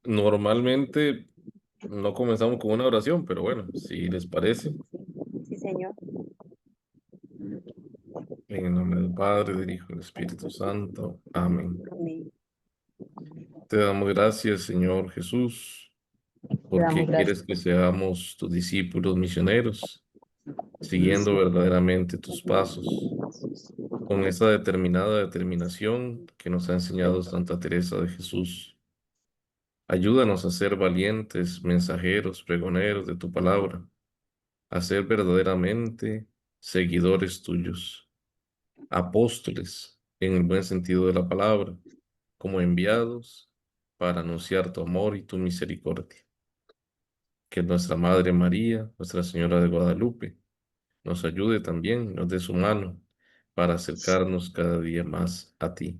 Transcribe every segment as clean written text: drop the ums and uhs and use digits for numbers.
Normalmente no comenzamos con una oración, pero bueno, si les parece, Sí, señor. en el nombre del Padre, del Hijo y del Espíritu Santo. Amén. Amén. Te damos gracias, Señor Jesús, Te damos porque gracias. quieres que seamos tus discípulos misioneros, siguiendo Sí. verdaderamente tus pasos, con esa determinada determinación que nos ha enseñado Santa Teresa de Jesús. Ayúdanos a ser valientes mensajeros, pregoneros de tu palabra, a ser verdaderamente seguidores tuyos, apóstoles en el buen sentido de la palabra, como enviados para anunciar tu amor y tu misericordia. Que nuestra Madre María, Nuestra Señora de Guadalupe, nos ayude también, nos dé su mano para acercarnos cada día más a ti.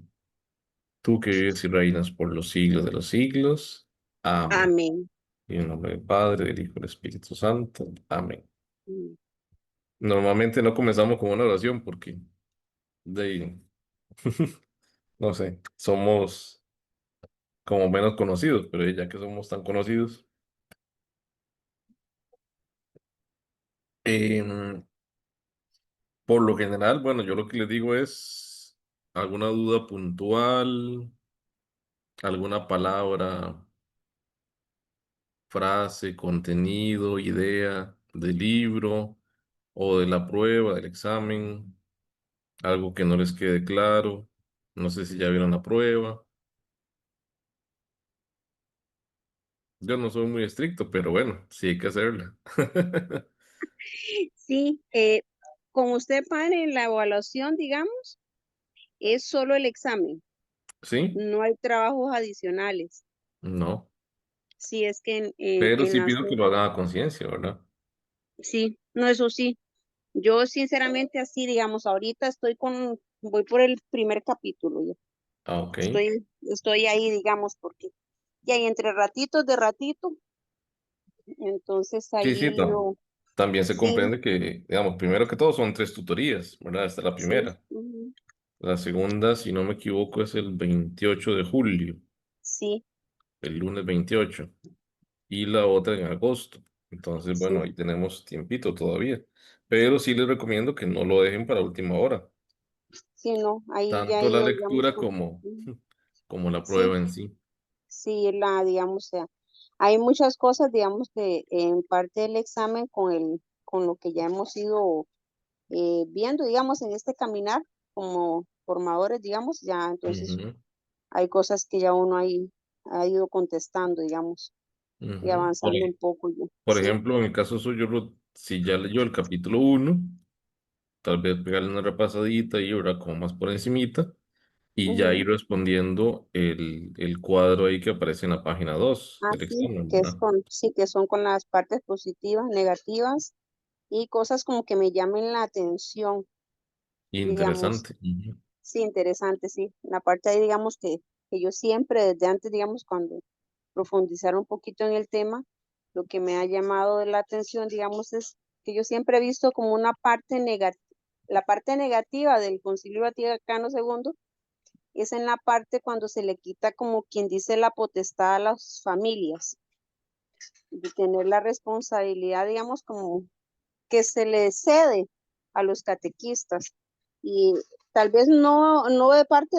Tú que vives y reinas por los siglos de los siglos. Amén. Amén. Y en el nombre del Padre, del Hijo y del Espíritu Santo. Amén. Mm. Normalmente no comenzamos con una oración porque de ahí, no sé, somos como menos conocidos, pero ya que somos tan conocidos, em, por lo general, bueno, yo lo que les digo es alguna duda puntual, alguna palabra, frase, contenido, idea del libro o de la prueba, del examen, algo que no les quede claro. No sé si ya vieron la prueba. Yo no soy muy estricto, pero bueno, sí hay que hacerla. Sí, con usted, padre, la evaluación, digamos, es solo el examen, ¿Sí? no hay trabajos adicionales. No. Sí, es que Pero en sí las, pido que lo hagan a conciencia, ¿verdad? sí, no, eso sí. Yo sinceramente así, digamos, ahorita voy por el primer capítulo. Ya. Ah, ok. Estoy ahí, digamos, porque ya hay entre ratitos de ratito, entonces Sí, sí, ahí yo, también se sí, comprende que, digamos, primero que todo son tres tutorías, ¿verdad? Esta es la sí, primera. ujú, La segunda, si no me equivoco, es el 28 de julio, sí, el lunes 28, y la otra en agosto. Entonces, bueno, sí, ahí tenemos tiempito todavía. Pero sí les recomiendo que no lo dejen para última hora, sí, no, ahí ya he tanto la ido, digamos, lectura como, ujú, como la sí, prueba en sí. sí, digamos, o sea, hay muchas cosas, digamos, que en parte del examen con lo que ya hemos ido viendo, digamos, en este caminar como formadores, digamos, ya entonces Ujú, hay cosas que ya uno ahí ha ido contestando, digamos, y ujú. avanzando un poco ya. Por Sí, ejemplo, en el caso suyo, si ya leyó el capítulo uno, tal vez pegarle una repasadita y ahora como más por encimita y ya ujú. ir respondiendo el cuadro ahí que aparece en la página 2 del Así examen, que es ¿verdad? con, sí, que son con las partes positivas, negativas y cosas como que me llamen la atención, digamos. Interesante. Ujú. Sí, interesante, sí. La parte ahí, digamos, que yo siempre, desde antes, digamos, cuando profundizar un poquito en el tema, lo que me ha llamado la atención, digamos, es que yo siempre he visto como una parte negativa, la parte negativa del Concilio Vaticano II es en la parte cuando se le quita como quien dice la potestad a las familias, de tener la responsabilidad, digamos, como que se le cede a los catequistas y tal vez no de parte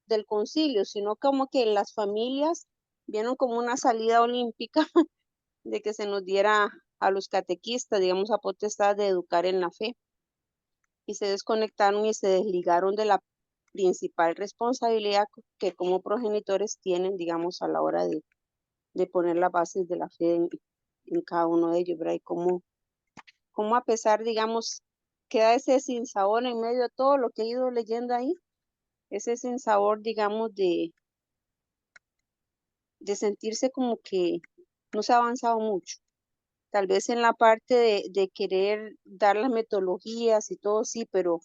del concilio, sino como que las familias vieron como una salida olímpica de que se nos diera a los catequistas, digamos, a potestad de educar en la fe y se desconectaron y se desligaron de la principal responsabilidad que como progenitores tienen, digamos, a la hora de poner las bases de la fe en cada uno de ellos, ¿verdad? Y cómo a pesar, digamos, queda ese sinsabor en medio de todo lo que he ido leyendo ahí, ese sinsabor, digamos, de sentirse como que no se ha avanzado mucho. Tal vez en la parte de querer dar las metodologías y todo, sí, pero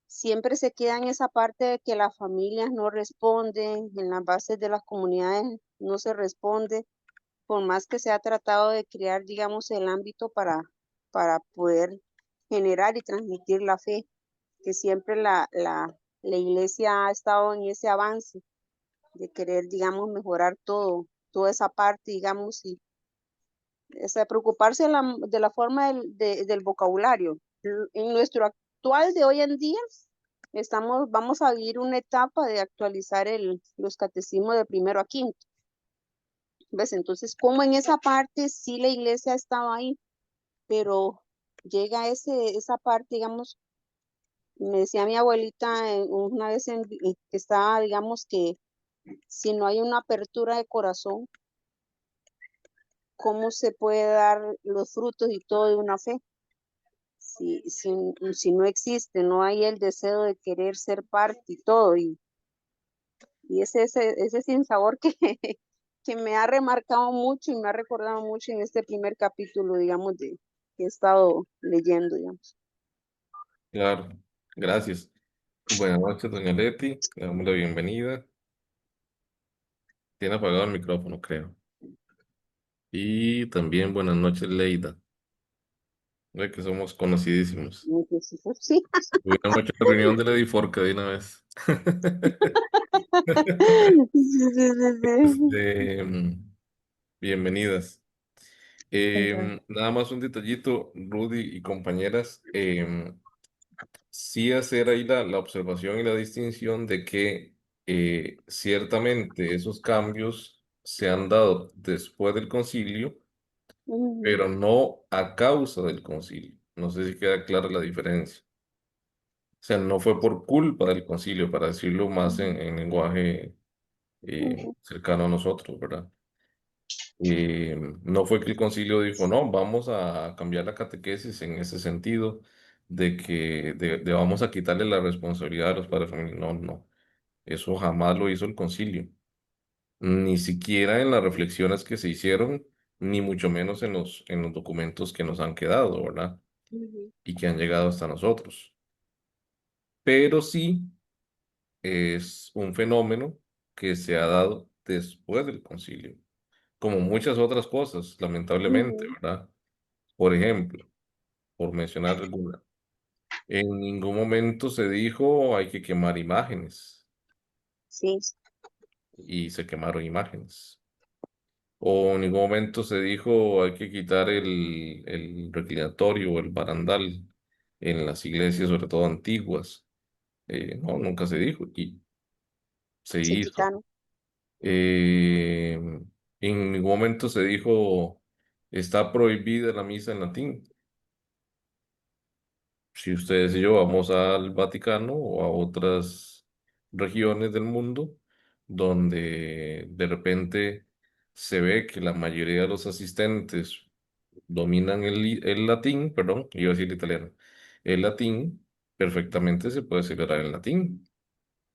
siempre se queda en esa parte de que las familias no responden, en las bases de las comunidades no se responde, por más que se ha tratado de crear, digamos, el ámbito para poder generar y transmitir la fe, que siempre la iglesia ha estado en ese avance, de querer, digamos, mejorar todo, toda esa parte, digamos, y preocuparse de la forma del vocabulario. En nuestro actual de hoy en día, vamos a vivir una etapa de actualizar los catecismos de primero a quinto. ¿Ves? Entonces, como en esa parte sí la iglesia estaba ahí, pero llega esa parte, digamos, me decía mi abuelita una vez que estaba, digamos, que si no hay una apertura de corazón, ¿cómo se puede dar los frutos y todo de una fe? Si no existe, no hay el deseo de querer ser parte y todo, y ese sinsabor que, que me ha remarcado mucho y me ha recordado mucho en este primer capítulo, digamos, que he estado leyendo, digamos. Claro, gracias. Buenas noches, doña Leti. Le damos la bienvenida. Tiene apagado el micrófono, creo. Y también buenas noches, Leida. Ve que somos conocidísimos. Entonces, sí, Hubieran hecho la reunión de la Diforca de una vez. sí, sí, sí, sí. Este, bienvenidas. Entonces, Nada más un detallito, Rudy y compañeras. Sí hacer ahí la observación y la distinción de que ciertamente esos cambios se han dado después del concilio, ujú, pero no a causa del concilio. No sé si queda clara la diferencia. O sea, no fue por culpa del concilio, para decirlo más en lenguaje ujú, cercano a nosotros, ¿verdad? No fue que el concilio dijo, no, vamos a cambiar la catequesis en ese sentido, de que vamos a quitarle la responsabilidad a los padres de familia. No, no, eso jamás lo hizo el concilio, ni siquiera en las reflexiones que se hicieron, ni mucho menos en los documentos que nos han quedado, ¿verdad? ujú, Y que han llegado hasta nosotros. Pero sí es un fenómeno que se ha dado después del concilio, como muchas otras cosas, lamentablemente, ujú. ¿verdad? Por ejemplo, por mencionar alguna, en ningún momento se dijo hay que quemar imágenes Sí, y se quemaron imágenes. O en ningún momento se dijo hay que quitar el reclinatorio o el barandal en las iglesias, sobre todo antiguas. No, nunca se dijo y se se hizo. quitaron. Eh, en ningún momento se dijo está prohibida la misa en latín. Si ustedes y yo vamos al Vaticano o a otras regiones del mundo donde de repente se ve que la mayoría de los asistentes dominan el latín, perdón, iba a decir el italiano, el latín, perfectamente se puede celebrar en latín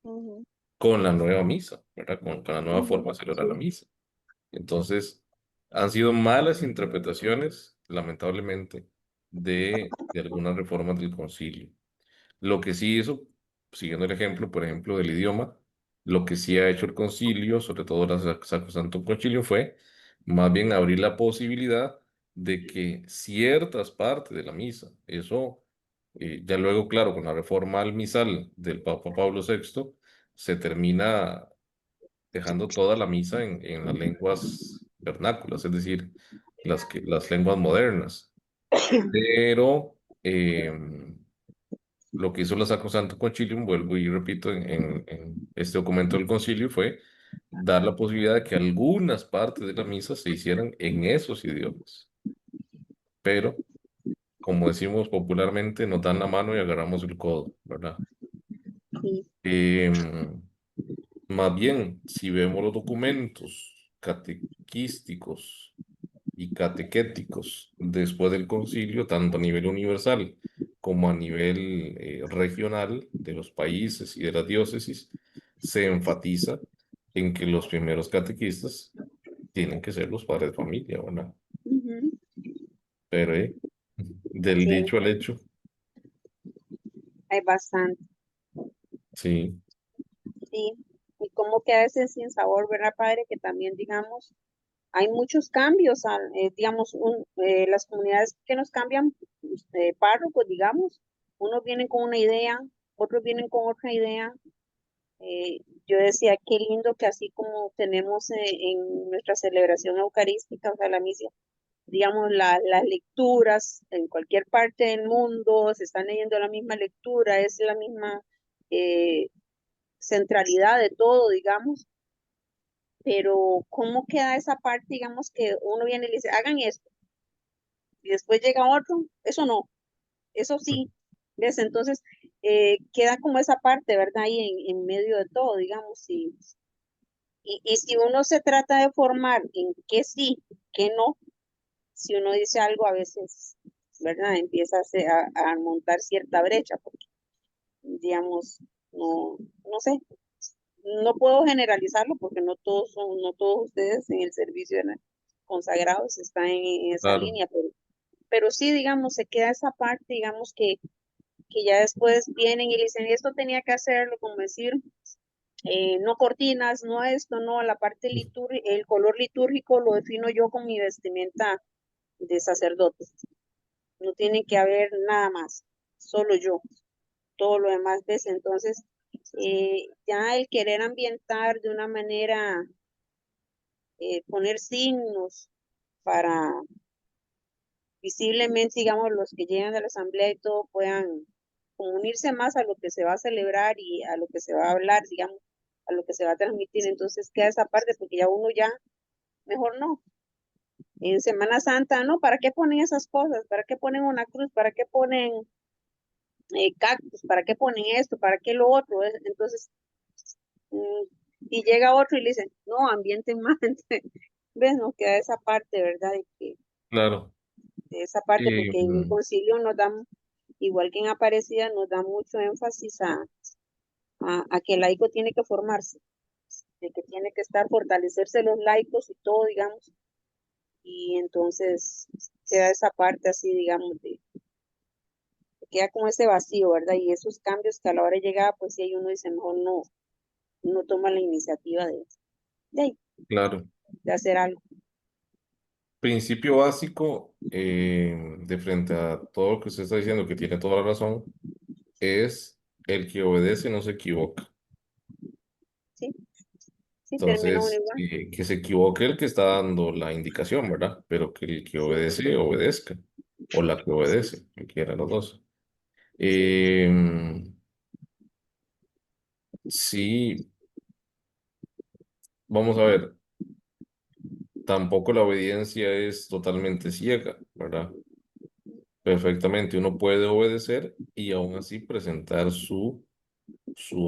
Ujú, con la nueva misa, ¿verdad? Con la nueva ujú, forma de celebrar la sí, misa. Entonces, han sido malas interpretaciones, lamentablemente, de algunas reformas del concilio. Lo que sí hizo, siguiendo el ejemplo, por ejemplo, del idioma, lo que sí ha hecho el concilio, sobre todo la Sacrosanto Concilio, fue más bien abrir la posibilidad de que ciertas partes de la misa, eso, ya luego, claro, con la reforma al misal del Papa Pablo VI, se termina dejando toda la misa en las lenguas vernáculas, es decir, las lenguas modernas. Pero lo que hizo la Sacrosanto Concilium, vuelvo y repito, en este documento del concilio fue dar la posibilidad de que algunas partes de la misa se hicieran en esos idiomas. Pero, como decimos popularmente, nos dan la mano y agarramos el codo, ¿verdad? sí, Em, Más bien, si vemos los documentos catequísticos y catequéticos después del concilio, tanto a nivel universal como a nivel regional de los países y de las diócesis, se enfatiza en que los primeros catequistas tienen que ser los padres de familia, ¿verdad? ujú, Pero del sí, dicho al hecho, hay bastante, sí, sí. Y como queda ese sin sabor, ¿verdad, padre? Que también, digamos, hay muchos cambios, digamos, las comunidades que nos cambian, párrocos, digamos, unos vienen con una idea, otros vienen con otra idea, Yo decía, qué lindo que así como tenemos en nuestra celebración eucarística, o sea, la misa, digamos, las lecturas en cualquier parte del mundo, se están leyendo la misma lectura, es la misma eh, centralidad de todo, digamos, pero ¿cómo queda esa parte, digamos, que uno viene y le dice, hagan esto, y después llega otro, eso no, eso sí, ¿ves? Entonces, queda como esa parte, ¿verdad? Ahí en medio de todo, digamos, y si uno se trata de formar en qué sí, qué no, si uno dice algo a veces, ¿verdad? Empieza a montar cierta brecha, porque, digamos, no, no sé, no puedo generalizarlo porque no todos son, no todos ustedes en el servicio de consagrados están en esa Claro, línea, pero sí, digamos, se queda esa parte, digamos, que ya después vienen y le dicen, esto tenía que hacerlo, como decir, no cortinas, no esto, no, la parte litúrgica, el color litúrgico lo defino yo con mi vestimenta de sacerdote. No tiene que haber nada más, solo yo, todo lo demás ves. Entonces, ya el querer ambientar de una manera, poner signos para visiblemente, digamos, los que llegan a la asamblea y todo puedan como unirse más a lo que se va a celebrar y a lo que se va a hablar, digamos, a lo que se va a transmitir. Entonces queda esa parte porque ya uno ya, mejor no. En Semana Santa, ¿no? ¿Para qué ponen esas cosas? ¿Para qué ponen una cruz? ¿Para qué ponen cactus? ¿Para qué ponen esto? ¿Para qué lo otro? Entonces, mm, y llega otro y le dice, no, ambienten más. ¿Ves? No queda esa parte, ¿verdad? claro. De esa parte, Y, porque en el concilio nos da, igual que en Aparecida, nos da mucho énfasis a que el laico tiene que formarse, de que tiene que estar, fortalecerse los laicos y todo, digamos, y entonces queda esa parte así, digamos, queda como ese vacío, ¿verdad? Y esos cambios que a la hora de llegar, pues si ahí uno dice, mejor no, no toma la iniciativa de, claro. de hacer algo. Principio básico de frente a todo lo que usted está diciendo, que tiene toda la razón, es el que obedece no se equivoca. Sí, sí, termina uno Entonces, igual. que se equivoque el que está dando la indicación, ¿verdad? Pero que el que Sí, obedece, obedezca. O la que sí, obedece, cualquiera de los dos. sí, Eh, sí, vamos a ver, tampoco la obediencia es totalmente ciega, ¿verdad? Perfectamente, uno puede obedecer y aún así presentar su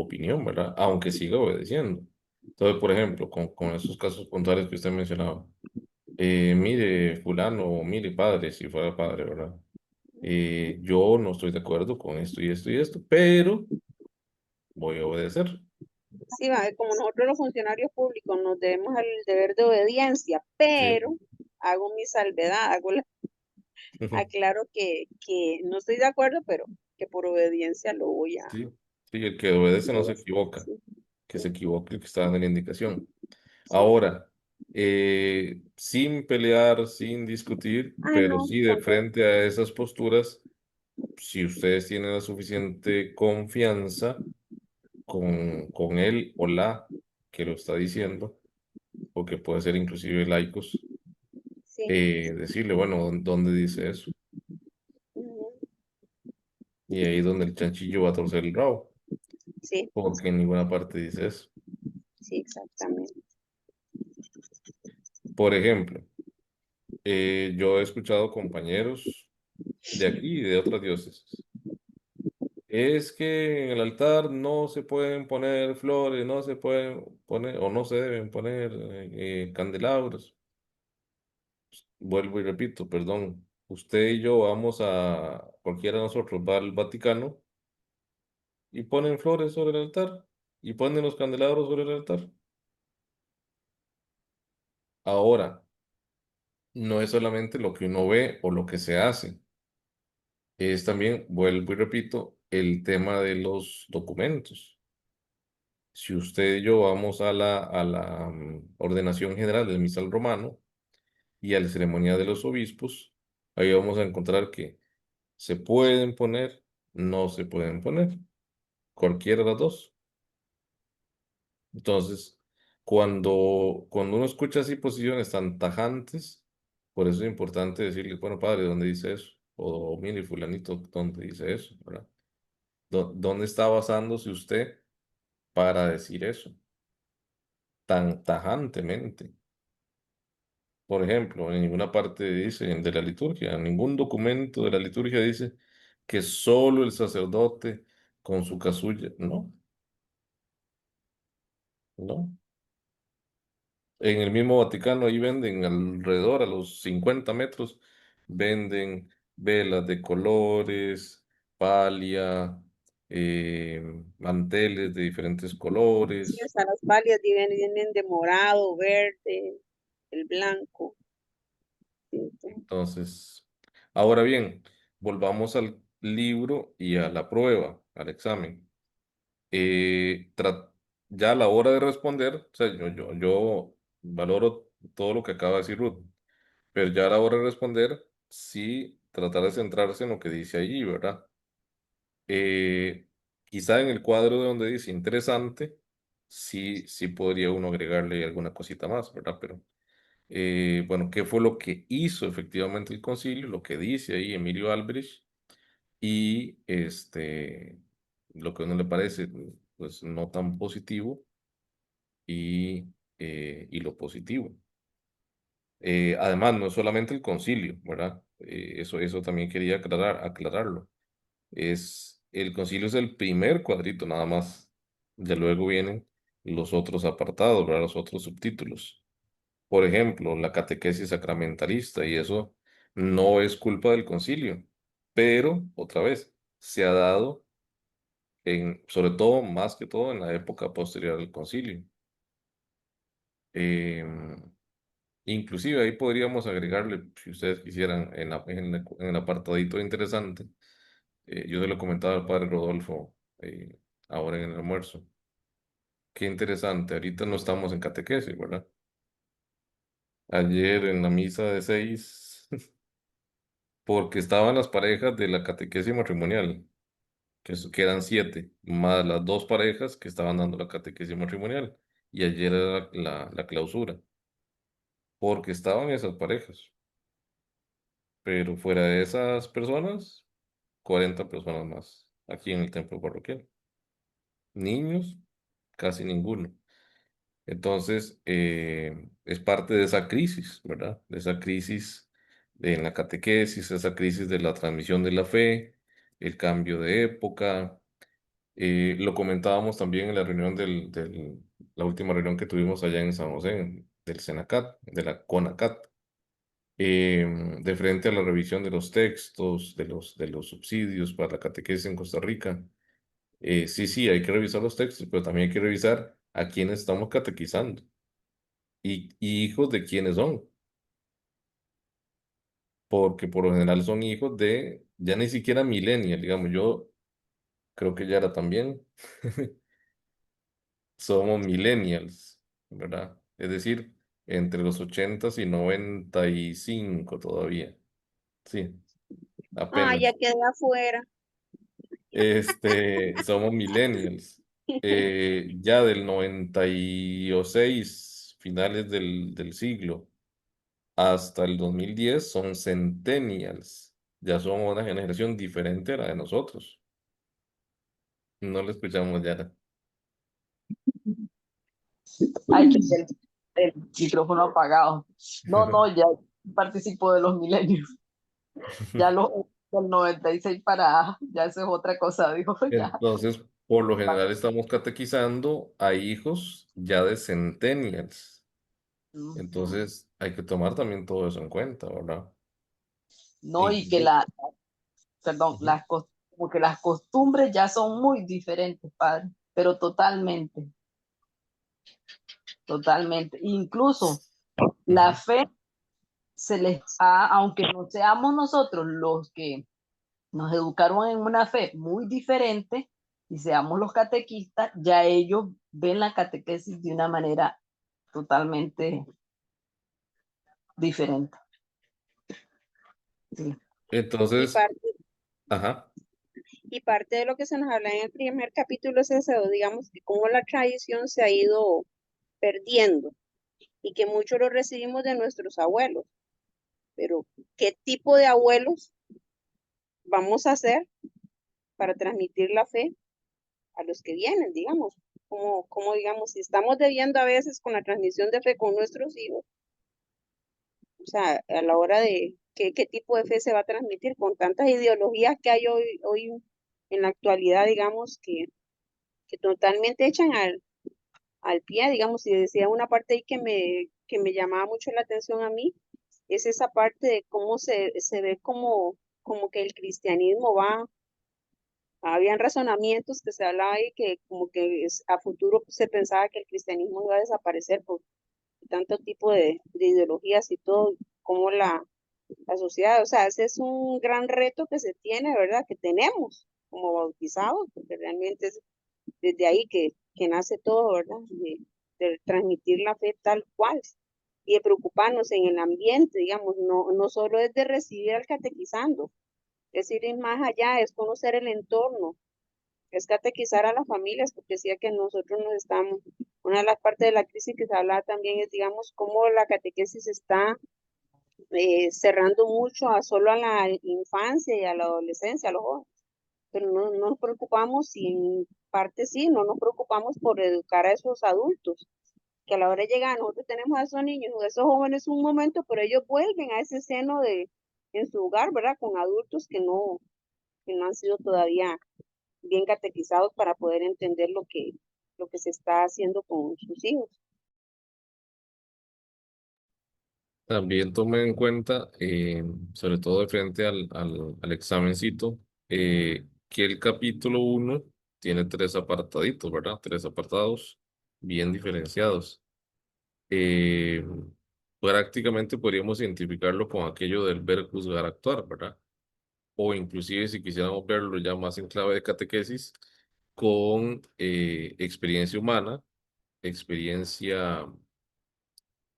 opinión, ¿verdad? Aunque siga obedeciendo. Entonces, por ejemplo, con esos casos puntuales que usted mencionaba, mire, fulano, o mire, padre, si fuera padre, ¿verdad? Yo no estoy de acuerdo con esto y esto y esto, pero voy a obedecer. sí, va, como nosotros los funcionarios públicos nos debemos al deber de obediencia, Sí, pero hago mi salvedad, aclaro que no estoy de acuerdo, pero que por obediencia lo voy sí, sí, el que obedece no voy se a hacer. equivoca, Sí, que sí, se equivoque el que está dando la indicación. sí. Ahora, sin pelear, sin discutir, Ah, pero no, sí de tampoco. frente a esas posturas, si ustedes tienen la suficiente confianza con él o la que lo está diciendo, o que puede ser inclusive laicos, Sí. decirle, bueno, ¿dónde dice eso? Ujú. Y ahí es donde el chanchillo va a torcer el rabo, Sí, porque en ninguna parte dice eso. sí, exactamente. Por ejemplo, yo he escuchado compañeros de aquí y de otras diócesis. Es que en el altar no se pueden poner flores, no se pueden poner o no se deben poner candelabros. Vuelvo y repito, perdón. Usted y yo vamos a, cualquiera de nosotros va al Vaticano y ponen flores sobre el altar y ponen los candelabros sobre el altar. Ahora, no es solamente lo que uno ve o lo que se hace, es también, vuelvo y repito, el tema de los documentos. Si usted y yo vamos a la ordenación general del misal romano y a la ceremonia de los obispos, ahí vamos a encontrar que se pueden poner, no se pueden poner, cualquiera de las dos. Entonces, cuando uno escucha así posiciones tan tajantes, por eso es importante decirle, bueno, padre, ¿dónde dice eso? O mire, fulanito, ¿dónde dice eso? ¿Verdad? ¿Dónde está basándose usted para decir eso tan tajantemente? Por ejemplo, en ninguna parte dice de la liturgia, en ningún documento de la liturgia dice que solo el sacerdote con su casulla. No, no. En el mismo Vaticano, ahí venden alrededor, a los 50 metros, venden velas de colores, palia, manteles de diferentes Sí, colores. hasta las palias vienen de morado, verde, el blanco. Sí, sí. Entonces, ahora bien, volvamos al libro y a la prueba, al examen. Eh, tra- ya a la hora de responder, o sea, yo valoro todo lo que acaba de decir Ruth, pero ya a la hora de responder, sí tratar de centrarse en lo que dice allí, ¿verdad? Eh, Quizá en el cuadro de donde dice interesante, sí podría uno agregarle alguna cosita más, ¿verdad? Pero bueno, ¿qué fue lo que hizo efectivamente el concilio? Lo que dice ahí Emilio Albrecht y lo que a uno le parece pues no tan positivo y, y lo positivo. Además, no es solamente el concilio, ¿verdad? Eso también quería aclararlo. El concilio es el primer cuadrito nada más. Ya luego vienen los otros apartados, ¿verdad? Los otros subtítulos. Por ejemplo, la catequesis sacramentalista, y eso no es culpa del concilio, pero otra vez, se ha dado sobre todo, más que todo, en la época posterior al concilio. Em, Inclusive ahí podríamos agregarle, si ustedes quisieran, en el apartadito interesante, yo se lo comentaba al padre Rodolfo ahora en el almuerzo. Qué interesante, ahorita no estamos en catequesis, ¿verdad? Ayer en la misa de 6, porque estaban las parejas de la catequesis matrimonial, que eran 7, más las dos parejas que estaban dando la catequesis matrimonial. Y ayer era la clausura, porque estaban esas parejas. Pero fuera de esas personas, 40 personas más aquí en el templo parroquial. Niños, casi ninguno. Entonces, es parte de esa crisis, ¿verdad? De esa crisis en la catequesis, esa crisis de la transmisión de la fe, el cambio de época. Lo comentábamos también en la reunión la última reunión que tuvimos allá en San José, del Senacat, de la CONACAT, de frente a la revisión de los textos, de los subsidios para la catequesis en Costa Rica. Sí, hay que revisar los textos, pero también hay que revisar a quiénes estamos catequizando y hijos de quiénes son, porque por lo general son hijos de, ya ni siquiera millennial, digamos, yo creo que ya era también, somos millennials, ¿verdad? Es decir, entre los 80 y 95 todavía, sí, Ah, ya apenas. quedé afuera. Somos millennials. Ya del 96 finales del siglo, hasta el 2010 son centennials. Ya son una generación diferente a la de nosotros. No lo escuchamos ya. Hay que tener el micrófono apagado. No, no, ya participo de los milenios. Ya los del 96 para, ya eso es otra cosa, dijo ya. Entonces, por lo general estamos catequizando a hijos ya de centennials. Ujú. Entonces, hay que tomar también todo eso en cuenta, ¿verdad? No, y que Inclusive. perdón, Ujú, como que las costumbres ya son muy diferentes, padre, pero totalmente, totalmente. Incluso la ujú. fe se les ha, aunque no seamos nosotros los que nos educaron en una fe muy diferente y seamos los catequistas, ya ellos ven la catequesis de una manera totalmente diferente. Sí. Y Entonces, parte, ajá. Y parte de lo que se nos habla en el primer capítulo es eso, digamos, que cómo la tradición se ha ido perdiendo y que mucho lo recibimos de nuestros abuelos. Pero, ¿qué tipo de abuelos vamos a ser para transmitir la fe a los que vienen, digamos? Como digamos, si estamos debiendo a veces con la transmisión de fe con nuestros hijos, o sea, a la hora de qué tipo de fe se va a transmitir con tantas ideologías que hay hoy en la actualidad, digamos, que totalmente echan al pie, digamos, y decía una parte ahí que me llamaba mucho la atención a mí, es esa parte de cómo se ve como que el cristianismo va, habían razonamientos que se hablaba ahí que como que a futuro se pensaba que el cristianismo iba a desaparecer por tanto tipo de ideologías y todo, como la sociedad, o sea, ese es un gran reto que se tiene, ¿verdad? Que tenemos como bautizados, porque realmente es desde ahí que nace todo, ¿verdad? De transmitir la fe tal cual y de preocuparnos en el ambiente, digamos, no solo es de recibir al catequizando, es ir más allá, es conocer el entorno, es catequizar a las familias, porque decía que nosotros nos estamos, una de las partes de la crisis que se habla también es, digamos, cómo la catequesis está cerrando mucho a solo a la infancia y a la adolescencia, a los jóvenes, pero no nos preocupamos y en parte sí, no nos preocupamos por educar a esos adultos, que a la hora de llegar nosotros tenemos a esos niños o a esos jóvenes un momento, pero ellos vuelven a ese seno en su hogar, ¿verdad? Con adultos que no han sido todavía bien catequizados para poder entender lo que se está haciendo con sus hijos. También tomen en cuenta, sobre todo de frente al examencito, que el capítulo uno tiene tres apartaditos, ¿verdad? Tres apartados bien diferenciados. Eh, Prácticamente podríamos identificarlo con aquello del ver, juzgar, actuar, ¿verdad? O inclusive si quisiéramos verlo ya más en clave de catequesis, con experiencia humana, experiencia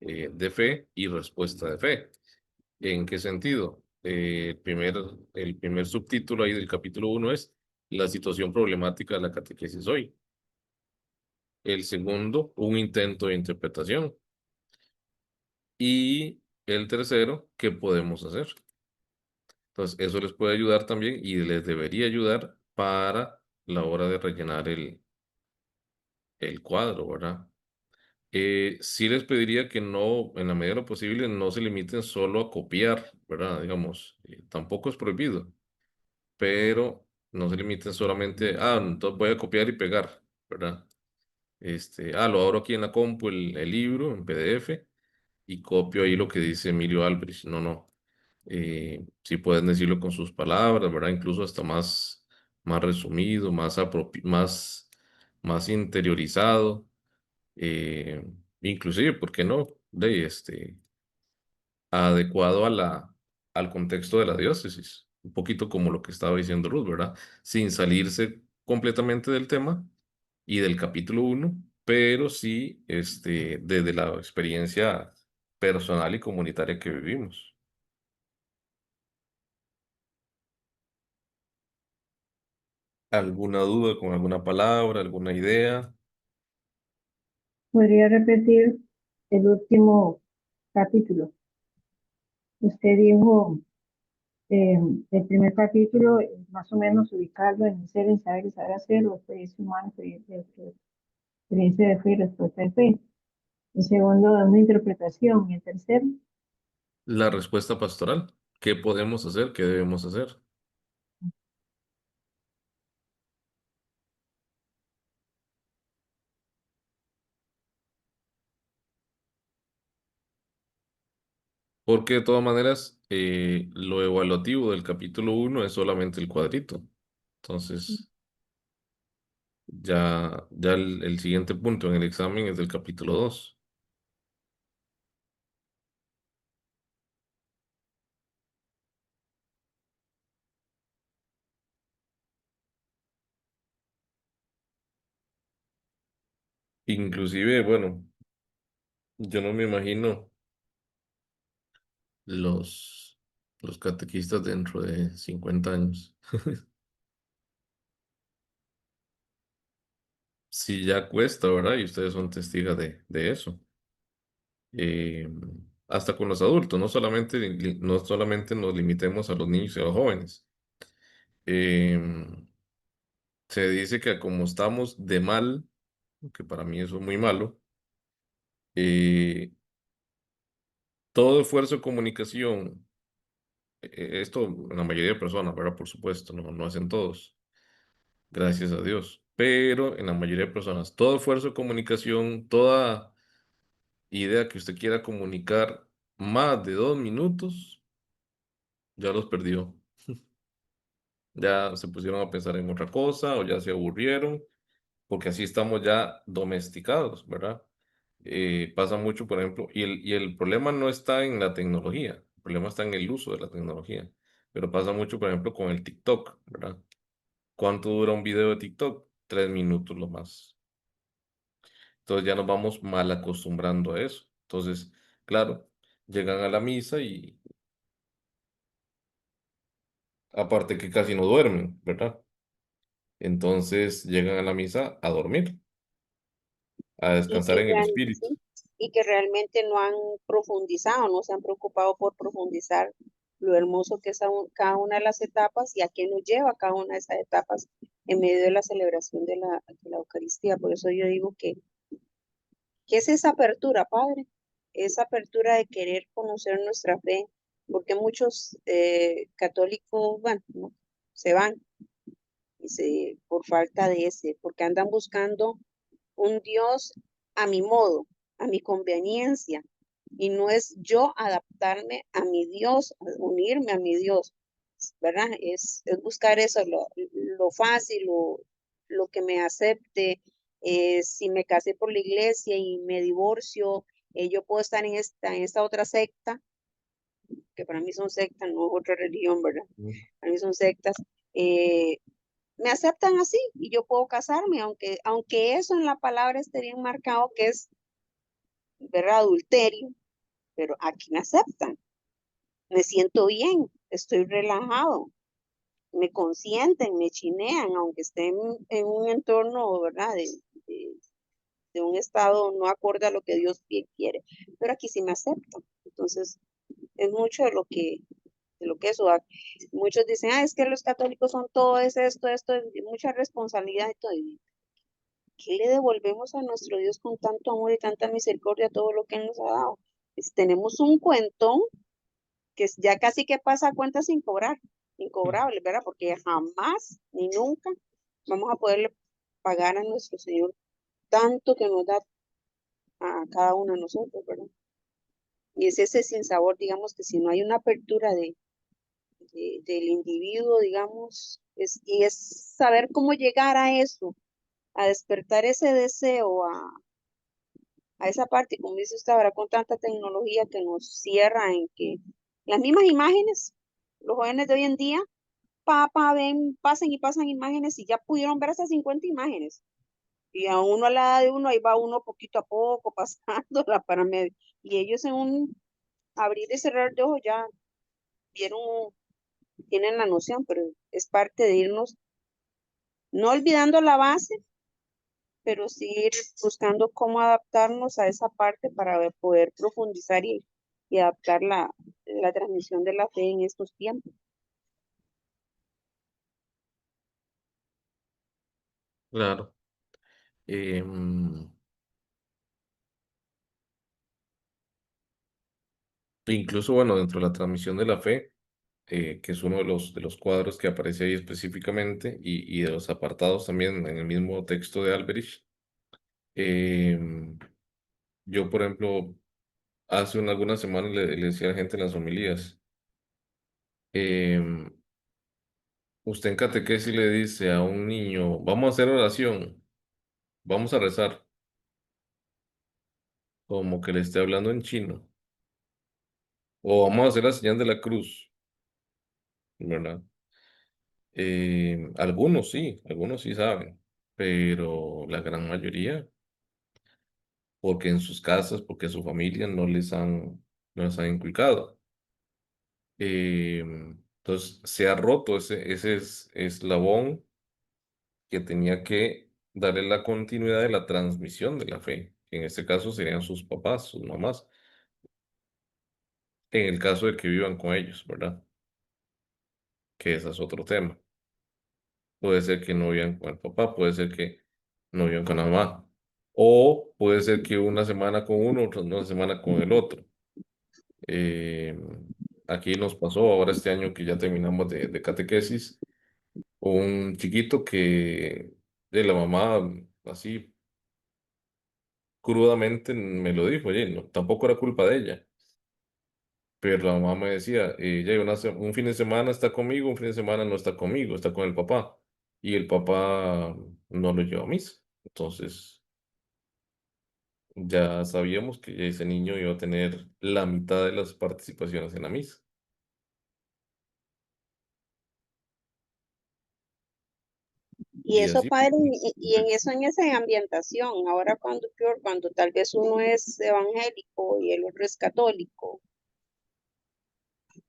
de fe y respuesta de fe. ¿En qué sentido? El primer subtítulo ahí del capítulo uno es la situación problemática de la catequesis hoy. El segundo, un intento de interpretación. Y el tercero, ¿qué podemos hacer? Entonces, eso les puede ayudar también y les debería ayudar para la hora de rellenar el cuadro, ¿verdad? Sí les pediría que no, en la medida de lo posible, no se limiten solo a copiar, ¿verdad? Digamos, tampoco es prohibido, pero no se limiten solamente, entonces voy a copiar y pegar, ¿verdad? Lo abro aquí en la compu, el libro en PDF y copio ahí lo que dice Emilio Albrecht. No, no. Sí pueden decirlo con sus palabras, ¿verdad? Incluso hasta más resumido, más interiorizado. eh, Inclusive, ¿por qué no? Adecuado al contexto de la diócesis. Un poquito como lo que estaba diciendo Ruth, ¿verdad? Sin salirse completamente del tema y del capítulo uno, pero sí desde la experiencia personal y comunitaria que vivimos. ¿Alguna duda con alguna palabra, alguna idea? ¿Podría repetir el último capítulo? Usted dijo, eh, el primer capítulo, más o menos ubicarlo en ser, en saber y saber hacer, o experiencia humana, experiencia de fe y respuesta de fe. El segundo, una interpretación. Y el tercero, La respuesta pastoral. ¿Qué podemos hacer? ¿Qué debemos hacer? Porque de todas maneras, lo evaluativo del capítulo uno es solamente el cuadrito. Entonces, ya el siguiente punto en el examen es del capítulo 2. Inclusive, bueno, yo no me imagino los, los catequistas dentro de 50 años. sí ya cuesta, ¿verdad? Y ustedes son testigos de eso. Eh, Hasta con los adultos, no solamente nos limitemos a los niños y a los jóvenes. Eh, Se dice que como estamos de mal, que para mí eso es muy malo, eh, todo esfuerzo de comunicación, esto en la mayoría de personas, ¿verdad? Por supuesto, no hacen todos, gracias a Dios, pero en la mayoría de personas, todo esfuerzo de comunicación, toda idea que usted quiera comunicar más de 2 minutos, ya los perdió. Ya se pusieron a pensar en otra cosa o ya se aburrieron, porque así estamos ya domesticados, ¿verdad? Pasa mucho, por ejemplo, y el problema no está en la tecnología, el problema está en el uso de la tecnología, pero pasa mucho, por ejemplo, con el TikTok, ¿verdad? ¿Cuánto dura un video de TikTok? 3 minutos lo más. Entonces ya nos vamos mal acostumbrando a eso. Entonces, claro, llegan a la misa y aparte que casi no duermen, ¿verdad? Entonces llegan a la misa a dormir, a Y descansar que, en el espíritu. sí, y que realmente no han profundizado, no se han preocupado por profundizar lo hermoso que es cada una de las etapas y a qué nos lleva cada una de esas etapas en medio de la celebración de la Eucaristía. Por eso yo digo que es esa apertura, Padre, esa apertura de querer conocer nuestra fe, porque muchos católicos, bueno, ¿no? Se van por falta de ese, porque andan buscando un Dios a mi modo, a mi conveniencia, y no es yo adaptarme a mi Dios, unirme a mi Dios, ¿verdad? Es buscar eso, lo fácil, lo que me acepte. Si me casé por la iglesia y me divorcio, yo puedo estar en esta otra secta, que para mí son sectas, no es otra religión, ¿verdad? Para mí son sectas. eh, Me aceptan así y yo puedo casarme, aunque eso en la palabra esté bien marcado que es, ¿verdad? Adulterio, pero aquí me aceptan, me siento bien, estoy relajado, me consienten, me chinean, aunque esté en un entorno, ¿verdad? De, de un estado no acorde a lo que Dios bien quiere, pero aquí sí me aceptan. Entonces, es mucho de lo que eso. Muchos dicen, ah, es que los católicos son todo, es esto, es mucha responsabilidad y todo. ¿Qué le devolvemos a nuestro Dios con tanto amor y tanta misericordia todo lo que Él nos ha dado? Tenemos un cuentón que ya casi que pasa a cuenta sin cobrar, incobrable, ¿verdad? Porque jamás ni nunca vamos a poderle pagar a nuestro Señor tanto que nos da a cada uno de nosotros, ¿verdad? Y es ese sinsabor, digamos, que si no hay una apertura del individuo, digamos, y es saber cómo llegar a eso, a despertar ese deseo, a esa parte, como dice usted ahora, con tanta tecnología que nos cierra en que las mismas imágenes, los jóvenes de hoy en día, ven, pasan y pasan imágenes y ya pudieron ver hasta 50 imágenes. Y a uno a la edad de uno, ahí va uno poquito a poco pasándola para medio. Y ellos en un abrir y cerrar de ojos ya vieron, tienen la noción, pero es parte de irnos, no olvidando la base, pero sí ir buscando cómo adaptarnos a esa parte para poder profundizar y adaptar la transmisión de la fe en estos tiempos. Claro. Em, Incluso, bueno, dentro de la transmisión de la fe, que es uno de los cuadros que aparece ahí específicamente, y de los apartados también en el mismo texto de Alberich, em, yo, por ejemplo, hace algunas semanas le decía a la gente en las homilías, em, usted en catequesis le dice a un niño, vamos a hacer oración, vamos a rezar, como que le esté hablando en chino, o vamos a hacer la señal de la cruz, ¿verdad? Algunos sí saben, pero la gran mayoría, porque en sus casas, porque su familia no les han inculcado. Entonces se ha roto ese eslabón que tenía que darle la continuidad de la transmisión de la fe, que en este caso serían sus papás, sus mamás, en el caso de que vivan con ellos, ¿verdad? Que ese es otro tema. Puede ser que no vivan con el papá, puede ser que no vivan con la mamá, o puede ser que una semana con uno, una semana con el otro. Eh, Aquí nos pasó ahora este año que ya terminamos de catequesis, un chiquito que de la mamá así crudamente me lo dijo, oye, no, tampoco era culpa de ella, pero la mamá me decía, ya un fin de semana está conmigo, un fin de semana no está conmigo, está con el papá, y el papá no lo lleva a misa. Entonces ya sabíamos que ese niño iba a tener la mitad de las participaciones en la misa. Y Y eso, así, padre, y en eso, en esa ambientación, ahora cuando, peor, cuando tal vez uno es evangélico y el otro es católico,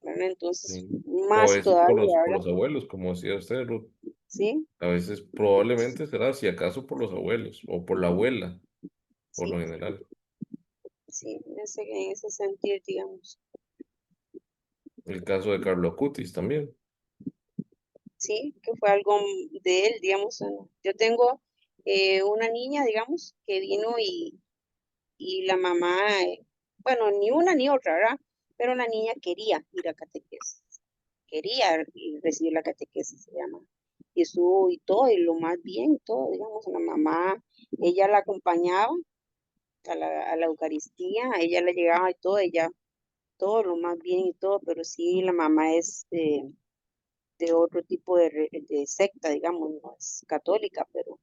¿verdad? Entonces, sí. O a más veces por todavía, por ¿verdad? los abuelos, como decía usted, Ruth. Sí, A veces probablemente será, si acaso, por los abuelos o por la abuela, por lo sí, general. sí, en ese sentido, digamos. El caso de Carlo Acutis también. Sí, que fue algo de él, digamos. Yo tengo una niña, digamos, que vino y la mamá, bueno, ni una ni otra, ¿verdad? Pero la niña quería ir a catequesis, quería recibir la catequesis, se llama. Y estuvo y todo, y lo más bien, todo, digamos, la mamá, ella la acompañaba a la Eucaristía, ella la llegaba y todo, ella, todo lo más bien y todo, pero sí, la mamá es de otro tipo de secta, digamos, no es católica, pero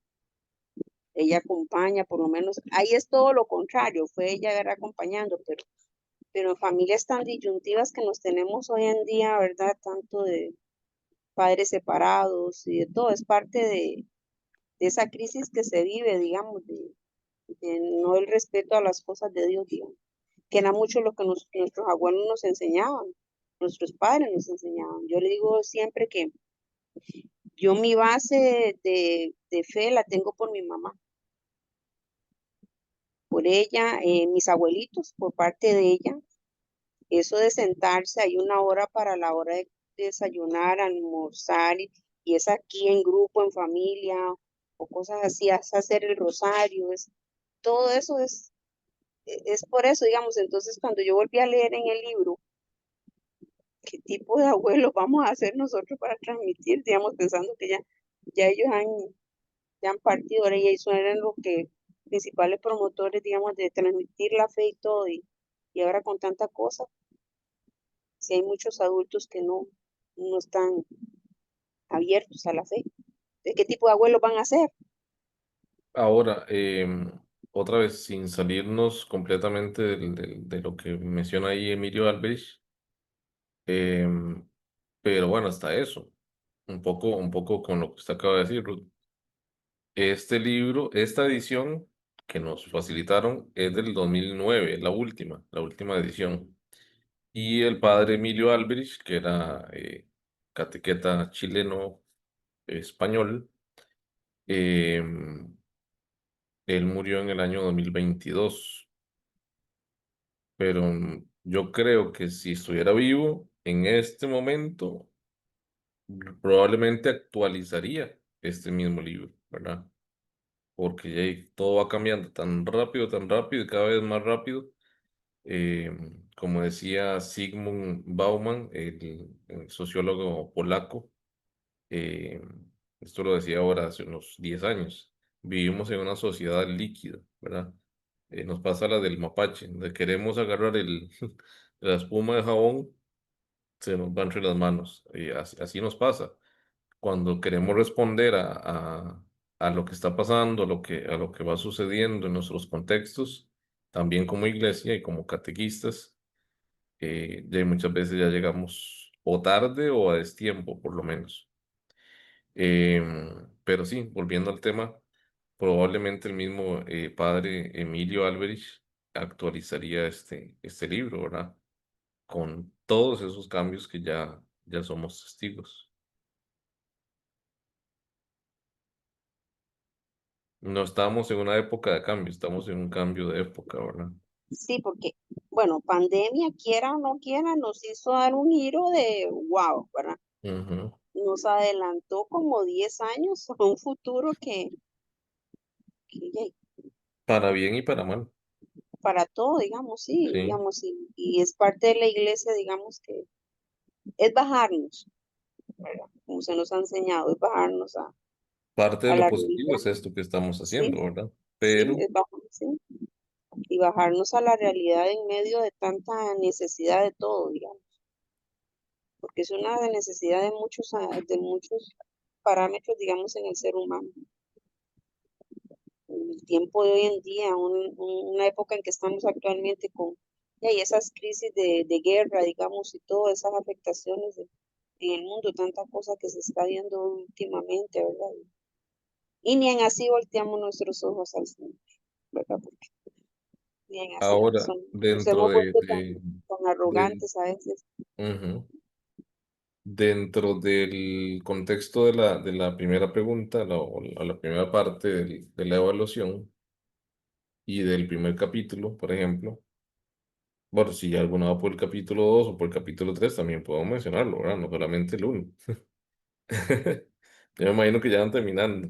ella acompaña, por lo menos, ahí es todo lo contrario, fue ella ver acompañando, pero familias tan disyuntivas que nos tenemos hoy en día, ¿verdad? Tanto de padres separados y de todo, es parte de esa crisis que se vive, digamos, de no el respeto a las cosas de Dios, digamos, que era mucho lo que nuestros abuelos nos enseñaban, nuestros padres nos enseñaban. Yo le digo siempre que yo mi base de fe la tengo por mi mamá, por ella, mis abuelitos, por parte de ella. Eso de sentarse, hay una hora para la hora de desayunar, almorzar, y es aquí en grupo, en familia, o cosas así, es hacer el rosario, todo eso es por eso, digamos. Entonces, cuando yo volví a leer en el libro, ¿qué tipo de abuelos vamos a hacer nosotros para transmitir? Digamos, pensando que ya ellos ya han partido, ahora y eso eran los que principales promotores, digamos, de transmitir la fe y todo, y ahora con tanta cosa, si hay muchos adultos que no están abiertos a la fe, ¿de qué tipo de abuelos van a ser? Ahora, otra vez, sin salirnos completamente de lo que menciona ahí Emilio Alves, em, pero bueno, hasta eso, un poco con lo que usted acaba de decir, Ruth. Este libro, esta edición que nos facilitaron es del 2009, la última edición. Y el padre Emilio Alberich, que era catequeta chileno español, em, él murió en el año 2022, pero yo creo que si estuviera vivo en este momento, probablemente actualizaría este mismo libro, ¿verdad? Porque ya ahí todo va cambiando tan rápido y cada vez más rápido. Como decía Zygmunt Bauman, el sociólogo polaco, eh, esto lo decía ahora hace unos 10 años, vivimos en una sociedad líquida, ¿verdad? Nos pasa la del mapache, donde queremos agarrar la espuma de jabón, se nos va entre las manos, y así nos pasa. Cuando queremos responder a lo que está pasando, a lo que va sucediendo en nuestros contextos, también como iglesia y como catequistas, ya muchas veces ya llegamos o tarde o a destiempo, por lo menos. Pero sí, volviendo al tema, probablemente el mismo padre Emilio Alberich actualizaría este libro, ¿verdad? Con todos esos cambios que ya somos testigos. No estamos en una época de cambio, estamos en un cambio de época, ¿verdad? Sí, porque, bueno, pandemia, quiera o no quiera, nos hizo dar un giro de wow, ¿verdad? Ujú. Nos adelantó como 10 años a un futuro que Para bien y para mal, para todo, digamos, sí, sí. digamos, y es parte de la iglesia, digamos, que es bajarnos, ¿verdad? Como se nos ha enseñado, es bajarnos Parte de a lo la positivo realidad, es esto que estamos sí, haciendo, ¿verdad? sí, Pero es bajarnos, sí, y bajarnos a la realidad en medio de tanta necesidad de todo, digamos, porque es una necesidad de muchos parámetros, digamos, en el ser humano. En el tiempo de hoy en día, una época en que estamos actualmente con y esas crisis de guerra, digamos, y todas esas afectaciones en el mundo, tanta cosa que se está viendo últimamente, ¿verdad? Y ni en así volteamos nuestros ojos al Señor, ¿verdad? Porque ni en así ahora, nos dentro hemos vuelto tan, de, tan del, arrogantes a veces. ujú. Dentro del contexto de la primera pregunta, o la primera parte de la evaluación y del primer capítulo, por ejemplo, bueno, si alguno va por el capítulo 2 o por el capítulo 3 también puedo mencionarlo, ¿verdad? No solamente el uno. Yo me imagino que ya van terminando.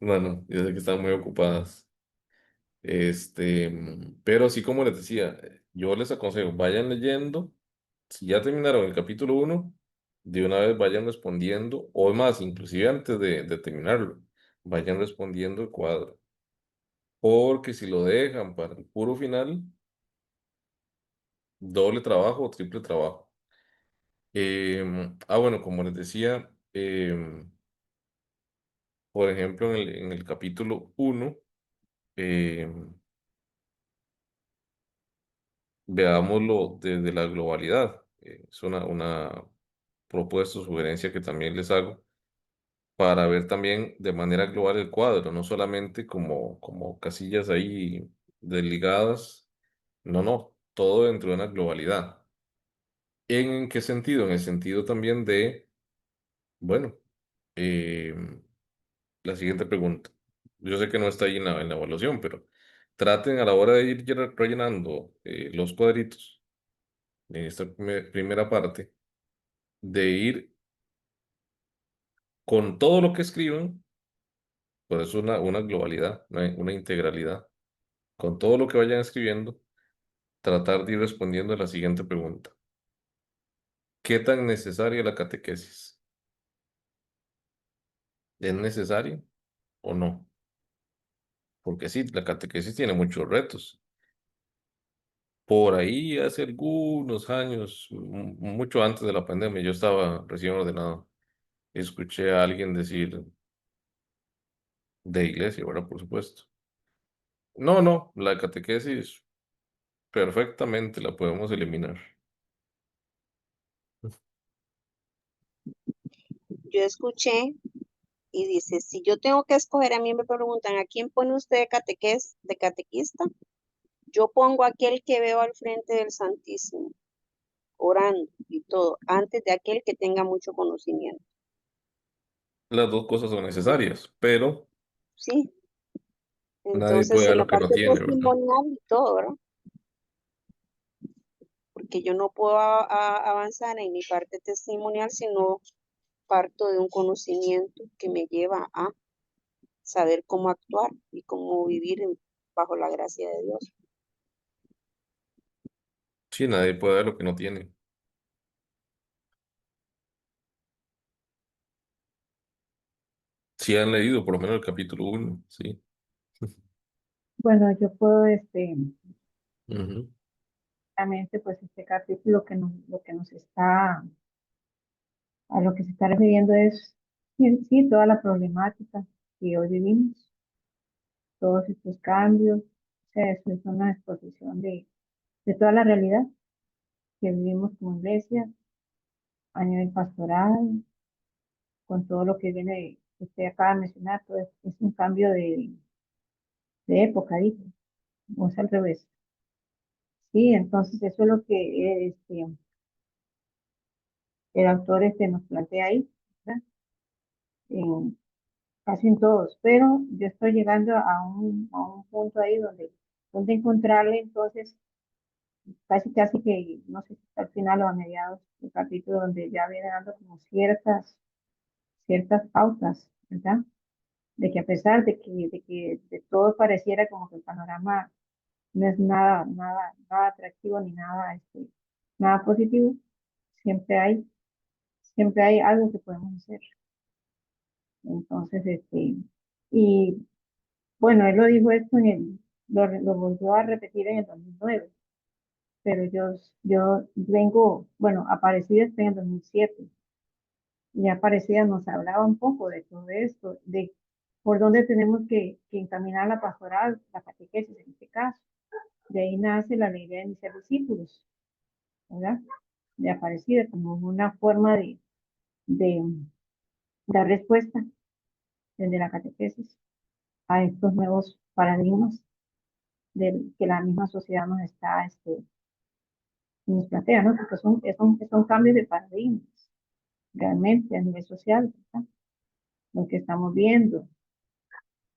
Bueno, yo sé que están muy ocupadas. Pero así como les decía, yo les aconsejo, vayan leyendo. Si ya terminaron el capítulo uno, de una vez vayan respondiendo, o más, inclusive antes de terminarlo, vayan respondiendo el cuadro. Porque si lo dejan para el puro final, doble trabajo o triple trabajo. Bueno, como les decía, por ejemplo, en el capítulo uno, veámoslo desde la globalidad. Es una propuesta o sugerencia que también les hago para ver también de manera global el cuadro, no solamente como casillas ahí desligadas, no, no, todo dentro de una globalidad. ¿En qué sentido? En el sentido también de, bueno, eh, la siguiente pregunta. Yo sé que no está ahí en la evaluación, pero traten a la hora de ir rellenando los cuadritos en esta primera parte, de ir con todo lo que escriban, pues es una globalidad, una integralidad. Con todo lo que vayan escribiendo, tratar de ir respondiendo a la siguiente pregunta. ¿Qué tan necesaria es la catequesis? ¿Es necesaria o no? Porque sí, la catequesis tiene muchos retos. Por ahí hace algunos años, mucho antes de la pandemia, yo estaba recién ordenado. Escuché a alguien decir, de iglesia, ¿verdad? Por supuesto. No, no, la catequesis perfectamente la podemos eliminar. Yo escuché y dice, si yo tengo que escoger, a mí me preguntan, ¿a quién pone usted de catequista? Yo pongo a aquel que veo al frente del Santísimo, orando y todo, antes de aquel que tenga mucho conocimiento. Las dos cosas son necesarias, pero Sí, nadie entonces puede dar en la lo que no parte tiene, ¿verdad? testimonial y todo, ¿verdad? Porque yo no puedo avanzar en mi parte testimonial si no parto de un conocimiento que me lleva a saber cómo actuar y cómo vivir bajo la gracia de Dios. Sí, nadie puede dar lo que no tiene. Si han leído por lo menos el capítulo uno, sí. Bueno, yo puedo, Ujú. realmente, pues este capítulo lo que nos está, a lo que se está refiriendo es, sí, sí, toda la problemática que hoy vivimos, todos estos cambios, o sea, eso es una exposición de toda la realidad que vivimos como iglesia a nivel pastoral, con todo lo que viene, usted acaba de mencionar, todo es un cambio de época, dice, o es al revés. Sí, entonces eso es lo que el autor nos plantea ahí, ¿verdad? En casi en todos, pero yo estoy llegando a un punto ahí donde encontrarle entonces casi que, no sé si al final o a mediados del capítulo donde ya viene dando como ciertas pautas, ¿verdad? De que a pesar de que de todo pareciera como que el panorama no es nada atractivo ni nada, nada positivo, siempre hay, siempre hay algo que podemos hacer. Entonces, y bueno, él lo dijo esto lo volvió a repetir en el 2009, pero yo vengo, bueno, Aparecida está en el 2007, y Aparecida nos hablaba un poco de todo esto, de por dónde tenemos que encaminar la pastoral, la catequesis en este caso. De ahí nace la idea de iniciar discípulos, ¿verdad? De Aparecida como una forma de dar respuesta desde la catequesis a estos nuevos paradigmas que la misma sociedad nos plantea, ¿no? Porque son cambios de paradigmas, realmente, a nivel social, ¿verdad? Lo que estamos viendo.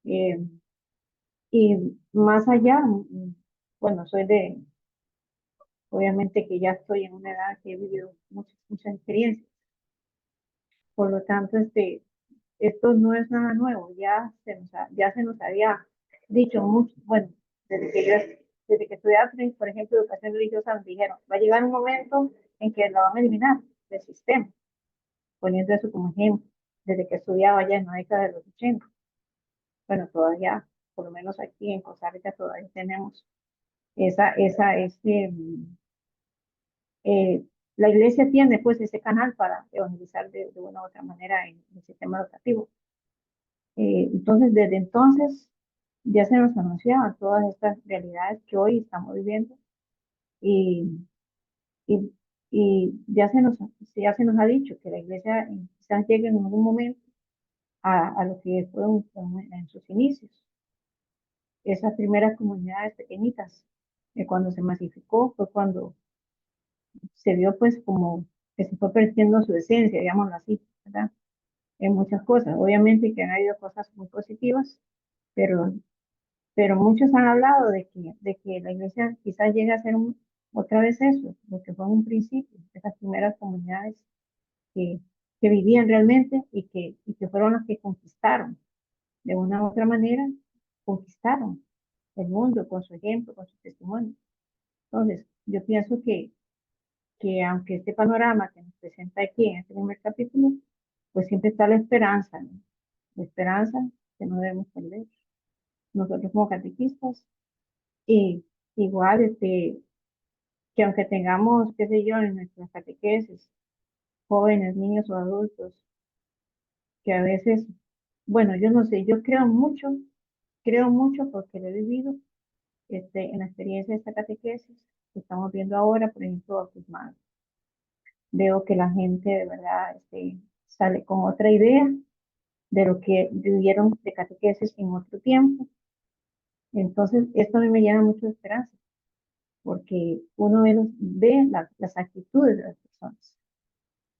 Eh, y más allá, bueno, obviamente que ya estoy en una edad que he vivido muchas experiencias, por lo tanto, esto no es nada nuevo, ya se nos había dicho mucho, bueno, desde que estudiaba, por ejemplo, educación religiosa, nos dijeron, va a llegar un momento en que la van a eliminar del sistema, poniendo eso como ejemplo, desde que estudiaba ya en la década de los 80. Bueno, todavía, por lo menos aquí en Costa Rica, todavía tenemos eh, la iglesia tiene pues ese canal para evangelizar de una u otra manera en el sistema educativo. Entonces, desde entonces ya se nos anunciaban todas estas realidades que hoy estamos viviendo y, y, y ya se nos ha dicho que la iglesia quizás llegue en algún momento a lo que fue en sus inicios, esas primeras comunidades pequeñitas, cuando se masificó fue cuando se vio pues como que se fue perdiendo su esencia, digámoslo así, ¿verdad? En muchas cosas. Obviamente que han habido cosas muy positivas, pero muchos han hablado de que la iglesia quizás llegue a ser otra vez eso, lo que fue en un principio, esas primeras comunidades que, que vivían realmente y que fueron las que conquistaron, de una u otra manera, conquistaron el mundo con su ejemplo, con su testimonio. Entonces, yo pienso que aunque este panorama que nos presenta aquí en este primer capítulo, pues siempre está la esperanza, ¿no? La esperanza que no debemos perder. Nosotros como catequistas, y igual, que aunque tengamos, qué sé yo, en nuestras catequesis, jóvenes, niños o adultos, que a veces, bueno, yo no sé, yo creo mucho porque lo he vivido, en la experiencia de esta catequesis que estamos viendo ahora, por ejemplo, a Guzmán. Veo que la gente de verdad, sale con otra idea de lo que vivieron de catequesis en otro tiempo. Entonces, esto a mí me llena mucho de esperanza, porque uno ve las actitudes de las personas,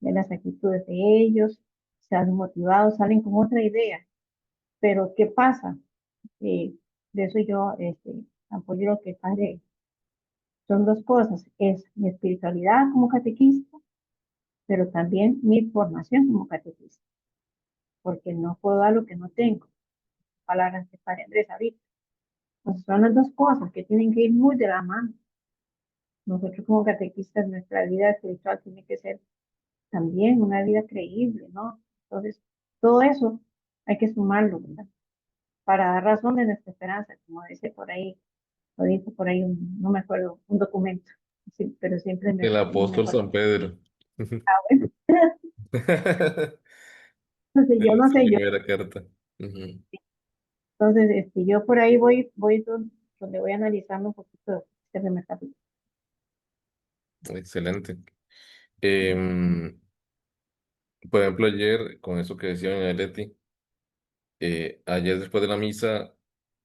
ve las actitudes de ellos, salen motivados, salen con otra idea. Pero, ¿qué pasa? De eso yo apoyo lo que el padre, son dos cosas, es mi espiritualidad como catequista, pero también mi formación como catequista, porque no puedo dar lo que no tengo, palabras de padre Andrés ahorita. Entonces, son las dos cosas que tienen que ir muy de la mano. Nosotros como catequistas, nuestra vida espiritual tiene que ser también una vida creíble, ¿no? Entonces, todo eso hay que sumarlo, ¿verdad? Para dar razón de nuestra esperanza, como dice por ahí, lo dice por ahí, no me acuerdo, un documento, sí, pero siempre El me apóstol acuerdo. San Pedro. Bueno, entonces, yo En no su sé, primera carta. Ujú. entonces, yo por ahí voy donde voy analizando un poquito este primer capítulo. Excelente. Em, por ejemplo, ayer, con eso que decía doña Leti, ayer después de la misa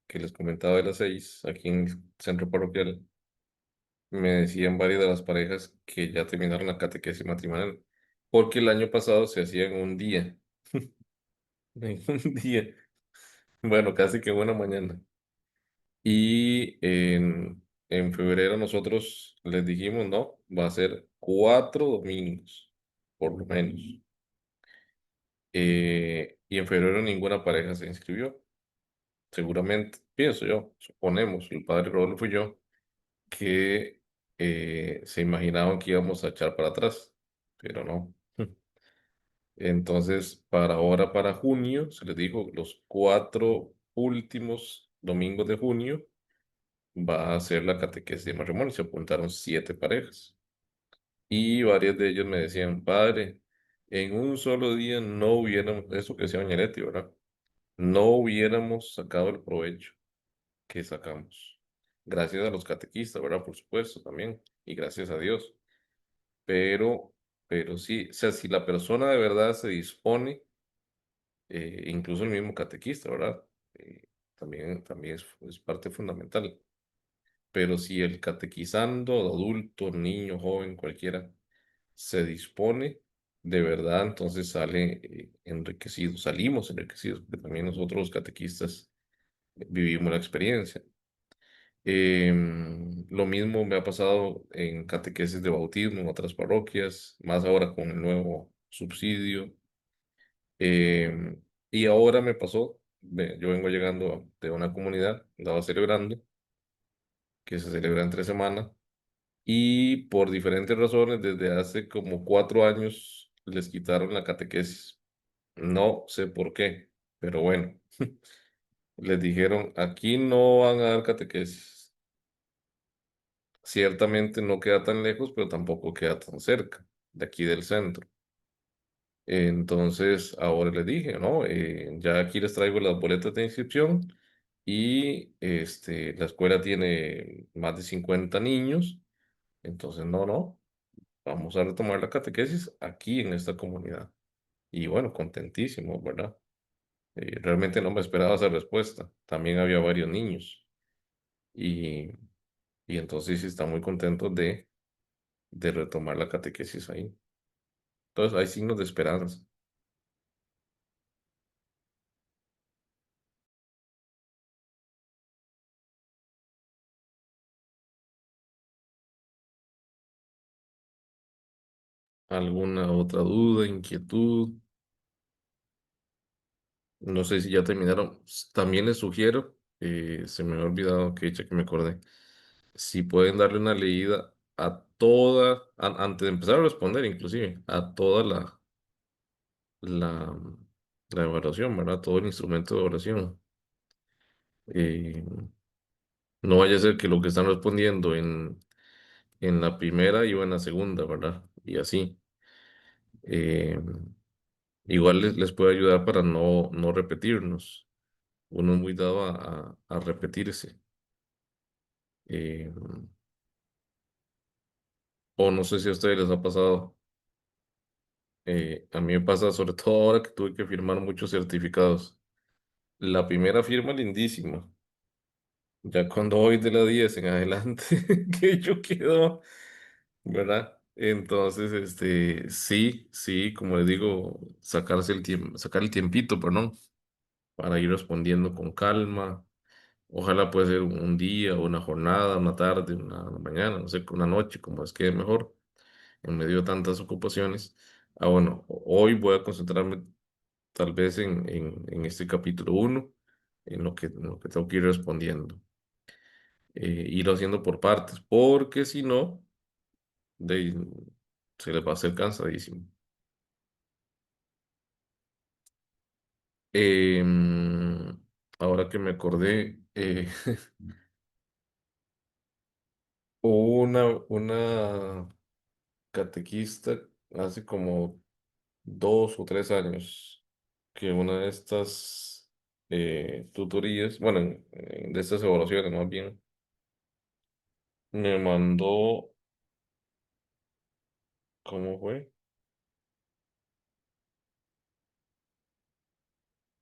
que les comentaba de las 6, aquí en el centro parroquial, me decían varias de las parejas que ya terminaron la catequesis matrimonial, porque el año pasado se hacía en un día. en un día, bueno, casi que una mañana. Y en febrero nosotros les dijimos, no, va a ser 4 domingos, por lo menos. Y en febrero ninguna pareja se inscribió. Seguramente, pienso yo, suponemos, el padre Rodolfo y yo, que se imaginaban que íbamos a echar para atrás, pero no. Entonces, para ahora, para junio, se les dijo, los 4 últimos domingos de junio va a ser la catequesis de matrimonio. Se apuntaron 7 parejas. Y varias de ellos me decían, padre, en un solo día no hubiéramos, eso que decía Doña Leti, ¿verdad? No hubiéramos sacado el provecho que sacamos. Gracias a los catequistas, ¿verdad? Por supuesto, también. Y gracias a Dios. Pero, pero sí, o sea, si la persona de verdad se dispone, incluso el mismo catequista, ¿verdad? Eh, también es parte fundamental. Pero si el catequizando, adulto, niño, joven, cualquiera, se dispone de verdad, entonces sale enriquecido, salimos enriquecidos, porque también nosotros los catequistas vivimos la experiencia. Lo mismo me ha pasado en catequesis de bautismo en otras parroquias, más ahora con el nuevo subsidio. Em, y ahora me pasó, yo vengo llegando de una comunidad, estaba celebrando, que se celebra en 3 semanas, y por diferentes razones, desde hace como 4 años les quitaron la catequesis. No sé por qué, pero bueno, les dijeron, aquí no van a dar catequesis. Ciertamente no queda tan lejos, pero tampoco queda tan cerca de aquí del centro. Entonces, ahora les dije, ¿no? Ya aquí les traigo las boletas de inscripción y la escuela tiene más de 50 niños. Entonces, no, vamos a retomar la catequesis aquí en esta comunidad. Y bueno, contentísimo, ¿verdad? Realmente no me esperaba esa respuesta. También había varios niños y, y entonces sí están muy contentos de retomar la catequesis ahí. Entonces hay signos de esperanza. ¿Alguna otra duda, inquietud? No sé si ya terminaron. También les sugiero, se me ha olvidado, que hecha que me acordé, si pueden darle una leída a toda, antes de empezar a responder, inclusive, a toda la, la evaluación, ¿verdad? Todo el instrumento de evaluación. Eh, no vaya a ser que lo que están respondiendo en la primera y o en la segunda, ¿verdad? Y así. Eh, igual les puede ayudar para no repetirnos. Uno es muy dado a repetirse. Eh, o no sé si a ustedes les ha pasado. A mí me pasa sobre todo ahora que tuve que firmar muchos certificados. La primera firma lindísima. Ya cuando voy de la 10 en adelante, que yo quedo, ¿verdad? Entonces, sí, como les digo, sacarse el tiempo, sacar el tiempito, perdón, para ir respondiendo con calma. Ojalá puede ser un día, una jornada, una tarde, una mañana, no sé, una noche, como es que mejor, en medio de tantas ocupaciones. Bueno, hoy voy a concentrarme tal vez en este capítulo 1, en lo que tengo que ir respondiendo. Irlo haciendo por partes, porque si no, de, se les va a hacer cansadísimo. Ahora que me acordé, hubo una catequista hace como 2 o 3 años que una de estas tutorías, bueno, de estas evaluaciones más bien, me mandó, ¿cómo fue?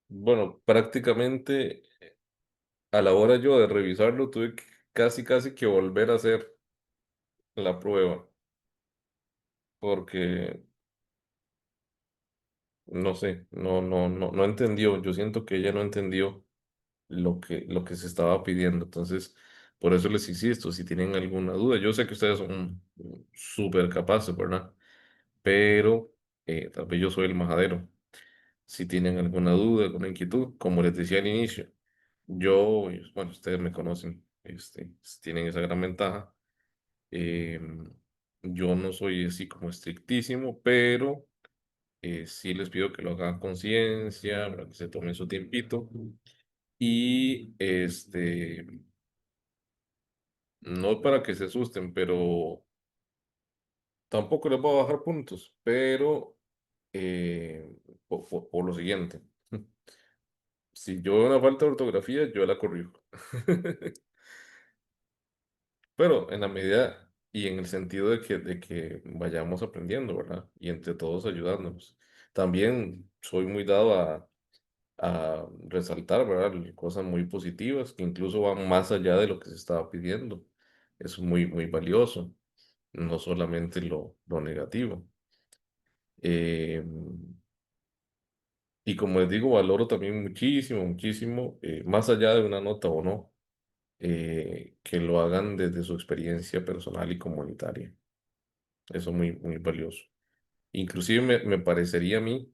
Bueno, prácticamente a la hora yo de revisarlo tuve que casi que volver a hacer la prueba, porque no sé, no entendió. Yo siento que ella no entendió lo que se estaba pidiendo. Entonces, por eso les insisto, si tienen alguna duda, yo sé que ustedes son súper capaces, ¿verdad? Pero tal vez yo soy el majadero. Si tienen alguna duda, alguna inquietud, como les decía al inicio, yo, bueno, ustedes me conocen, tienen esa gran ventaja. eh, yo no soy así como estrictísimo, pero sí les pido que lo hagan a conciencia, para que se tomen su tiempito. Y no para que se asusten, pero tampoco les voy a bajar puntos, pero por lo siguiente. Si yo veo una falta de ortografía, yo la corrijo. Pero en la medida y en el sentido de que vayamos aprendiendo, ¿verdad? Y entre todos ayudándonos. También soy muy dado a resaltar, ¿verdad? Cosas muy positivas que incluso van más allá de lo que se estaba pidiendo. Es muy valioso, no solamente lo negativo. Eh, y como les digo, valoro también muchísimo, más allá de una nota o no, que lo hagan desde su experiencia personal y comunitaria. Eso es muy valioso. Inclusive me parecería a mí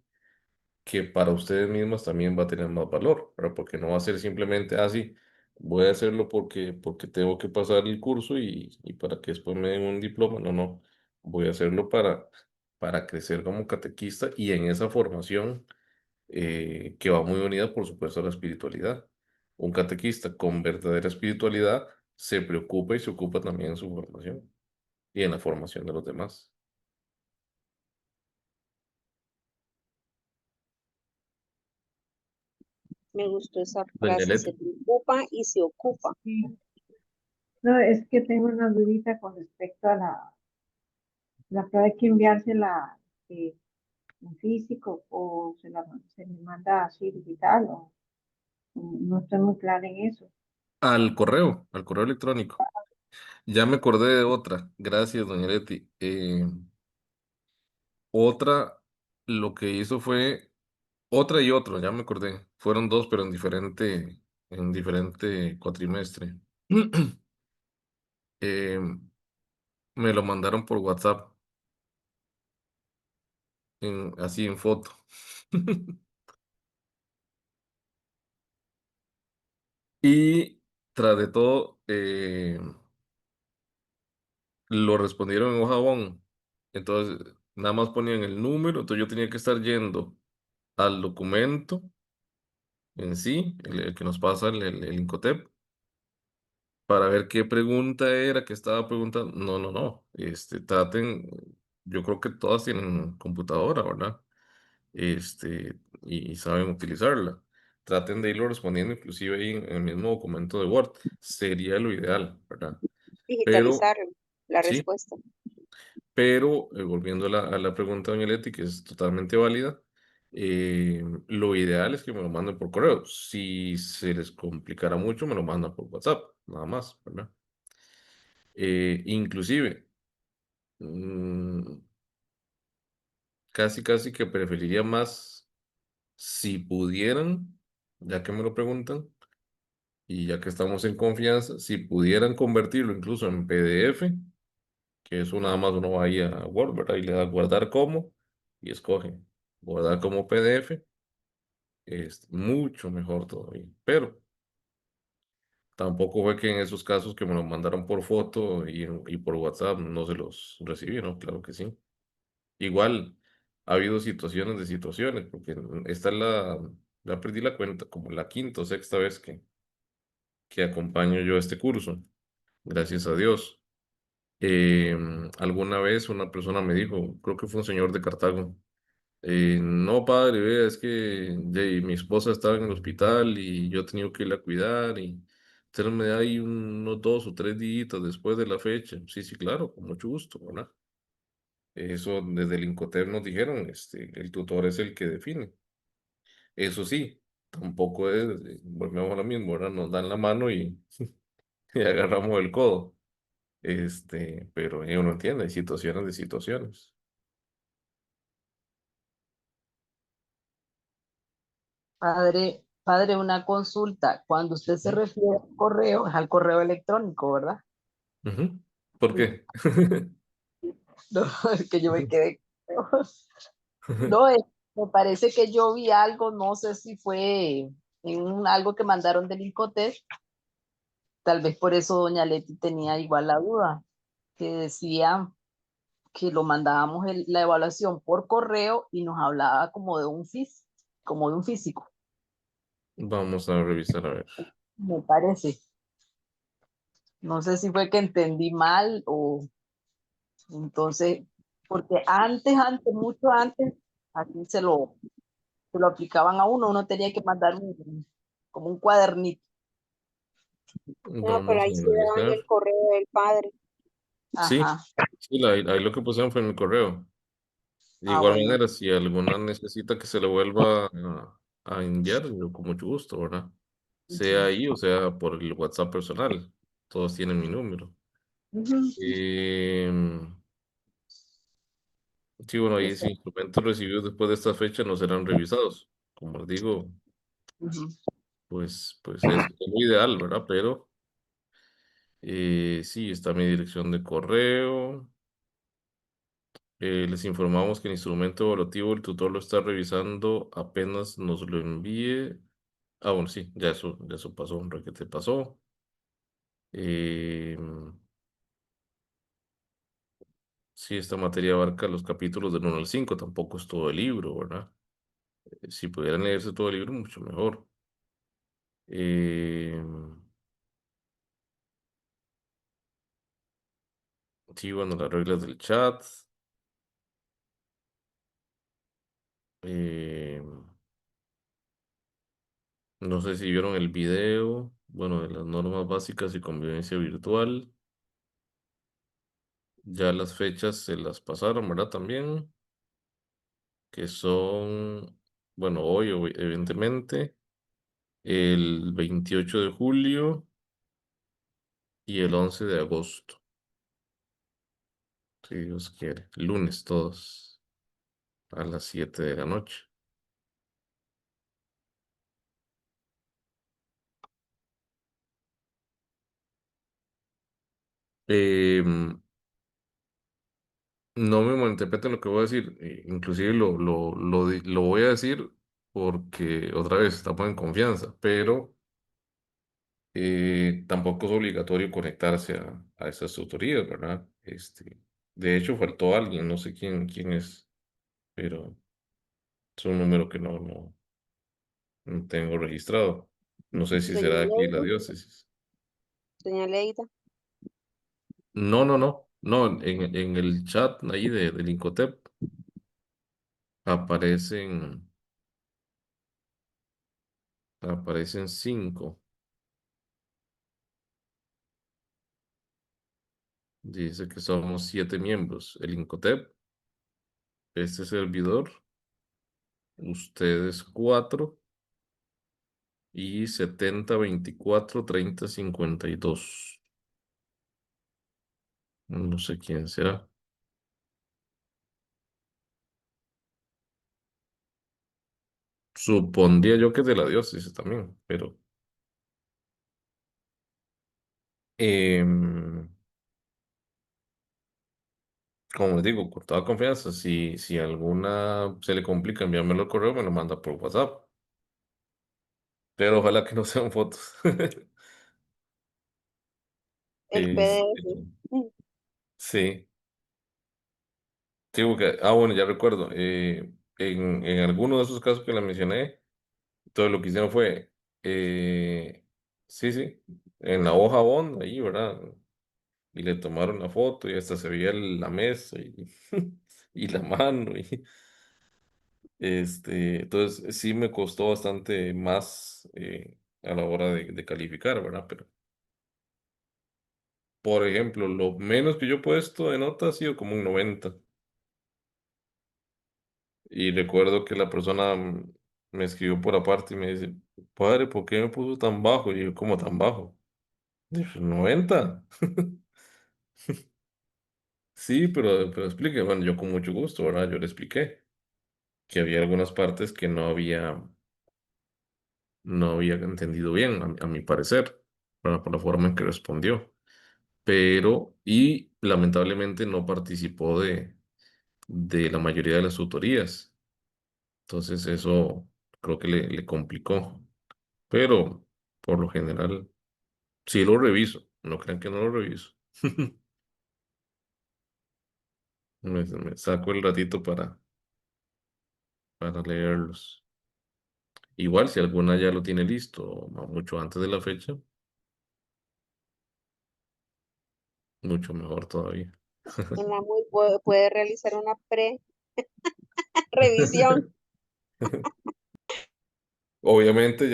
que para ustedes mismas también va a tener más valor, ¿verdad? Porque no va a ser simplemente así, voy a hacerlo porque tengo que pasar el curso y para que después me den un diploma. No, voy a hacerlo para crecer como catequista y en esa formación que va muy unida, por supuesto, a la espiritualidad. Un catequista con verdadera espiritualidad se preocupa y se ocupa también en su formación y en la formación de los demás. Me gustó esa Doña frase, se Leti. preocupa y se ocupa. Sí. No, es que tengo una dudita con respecto a la prueba. Hay que enviársela eh, en físico o se le manda así digital o no estoy muy clara en eso. Al correo electrónico. Ya me acordé de otra. Gracias, doña Leti. Otra, lo que hizo fue otra y otro, ya me acordé. Fueron dos, pero en diferente cuatrimestre. Eh, Me lo mandaron por WhatsApp, así en foto. Y tras de todo, lo respondieron en hoja bond. Entonces, nada más ponían el número, entonces yo tenía que estar yendo al documento en sí, el que nos pasa el Incotep, para ver qué pregunta era que estaba preguntando. No. Traten, yo creo que todas tienen computadora, ¿verdad? Y saben utilizarla. Traten de irlo respondiendo inclusive ahí en el mismo documento de Word. Sería lo ideal, ¿verdad? Pero, Digitalizar la sí, respuesta. pero volviendo a la pregunta de doña Leti, que es totalmente válida, lo ideal es que me lo manden por correo. Si se les complicara mucho, me lo mandan por WhatsApp, nada más, ¿verdad? Inclusive, mm, casi que preferiría más si pudieran, ya que me lo preguntan, y ya que estamos en confianza, si pudieran convertirlo incluso en PDF, que eso nada más uno va ahí a Word, ¿verdad? Y le da guardar como y escoge guardar como PDF, es mucho mejor todavía. Pero tampoco fue que en esos casos que me lo mandaron por foto y por WhatsApp no se los recibí, ¿no? Claro que sí. Igual ha habido situaciones de situaciones, porque esta es ya perdí la cuenta, como la quinta o sexta vez que acompaño yo este curso, gracias a Dios. Alguna vez una persona me dijo, creo que fue un señor de Cartago, no padre, vea, es que mi esposa estaba en el hospital y yo he tenido que irla a cuidar y usted me da ahí unos 2 o 3 días después de la fecha. Sí, sí, claro, con mucho gusto, ¿verdad? Eso desde el Incoterm nos dijeron, el tutor es el que define. Eso sí, tampoco es, volvemos a lo mismo, ¿verdad? Nos dan la mano y agarramos el codo. Pero uno entiende, hay situaciones de situaciones. Padre, una consulta. Cuando usted se Ujú. refiere al correo, es al correo electrónico, ¿verdad? Ujú. ¿Por Sí. qué? No, es que yo me quedé. No, me parece que yo vi algo, no sé si fue algo que mandaron del Incotec, tal vez por eso doña Leti tenía igual la duda, que decía que lo mandábamos la evaluación por correo y nos hablaba como de como de un físico, Vamos a revisar a ver. me parece. No sé si fue que entendí mal o entonces, porque mucho antes, así se lo aplicaban a uno tenía que mandar como un cuadernito. No, pero Vamos a ahí sí daban revisar. el correo del padre. Sí, Ajá. sí, ahí lo que pusieron fue en mi correo. De Ah, igual bueno. manera, si alguna necesita que se le vuelva a enviar, yo con mucho gusto, ¿verdad? Sea Ujú, ahí o sea por el WhatsApp personal. Todos tienen mi número. ujú. Em, sí, bueno, ahí Eso, si instrumentos recibidos después de esta fecha no serán revisados. Como les digo, ujú. pues es lo ideal, ¿verdad? Pero sí, está mi dirección de correo. Les informamos que el instrumento evaluativo el tutor lo está revisando apenas nos lo envíe. Ah, bueno, sí, ya eso pasó, un requete pasó. Eh, sí, esta materia abarca los capítulos del 1 al 5, tampoco es todo el libro, ¿verdad? Si pudieran leerse todo el libro, mucho mejor. Eh, sí, bueno, las reglas del chat. eh, no sé si vieron el video, bueno, de las normas básicas y convivencia virtual. Ya las fechas se las pasaron, ¿verdad? También, que son, bueno, hoy, evidentemente, el 28 de julio y el 11 de agosto, si Dios quiere. Lunes todos, a las 7 de la noche. Em, no me malinterpreten lo que voy a decir, inclusive lo voy a decir porque otra vez estamos en confianza, pero tampoco es obligatorio conectarse a esas tutorías, ¿verdad? De hecho, faltó alguien, no sé quién es, pero es un número que no tengo registrado. No sé si Doña será aquí la Leida, diócesis. doña Leida. No, en el chat ahí del Incotep aparecen, aparecen 5. Dice que somos 7 miembros. El Incotep, este servidor, ustedes 4 y 70 24 30 52. No sé quién será. Supondría yo que es de la diócesis también, pero em, como les digo, con toda confianza, si alguna se le complica enviármelo al correo, me lo manda por WhatsApp. Pero ojalá que no sean fotos. El Este, PDF. Mm. sí, sí, porque, bueno, ya recuerdo, en alguno de esos casos que la mencioné, todo lo que hicieron fue, sí, sí, en la hoja bond, ahí, ¿verdad? Y le tomaron la foto y hasta se veía la mesa y, y la mano. Entonces sí me costó bastante más a la hora de calificar, ¿verdad? Pero, por ejemplo, lo menos que yo he puesto de nota ha sido como un 90. Y recuerdo que la persona me escribió por aparte y me dice, padre, ¿por qué me puso tan bajo? Y yo, ¿cómo tan bajo? Dije, 90. Sí, pero explique. Bueno, yo con mucho gusto, ¿verdad? Yo le expliqué que había algunas partes que no había no había entendido bien, a mi parecer, por la forma en que respondió. Pero, y lamentablemente no participó de la mayoría de las tutorías. Entonces eso creo que le complicó. Pero por lo general, sí lo reviso. No crean que no lo reviso. Me saco el ratito para leerlos. Igual, si alguna ya lo tiene listo, no mucho antes de la fecha, mucho mejor todavía. Una muy, puede realizar una pre-revisión. Obviamente,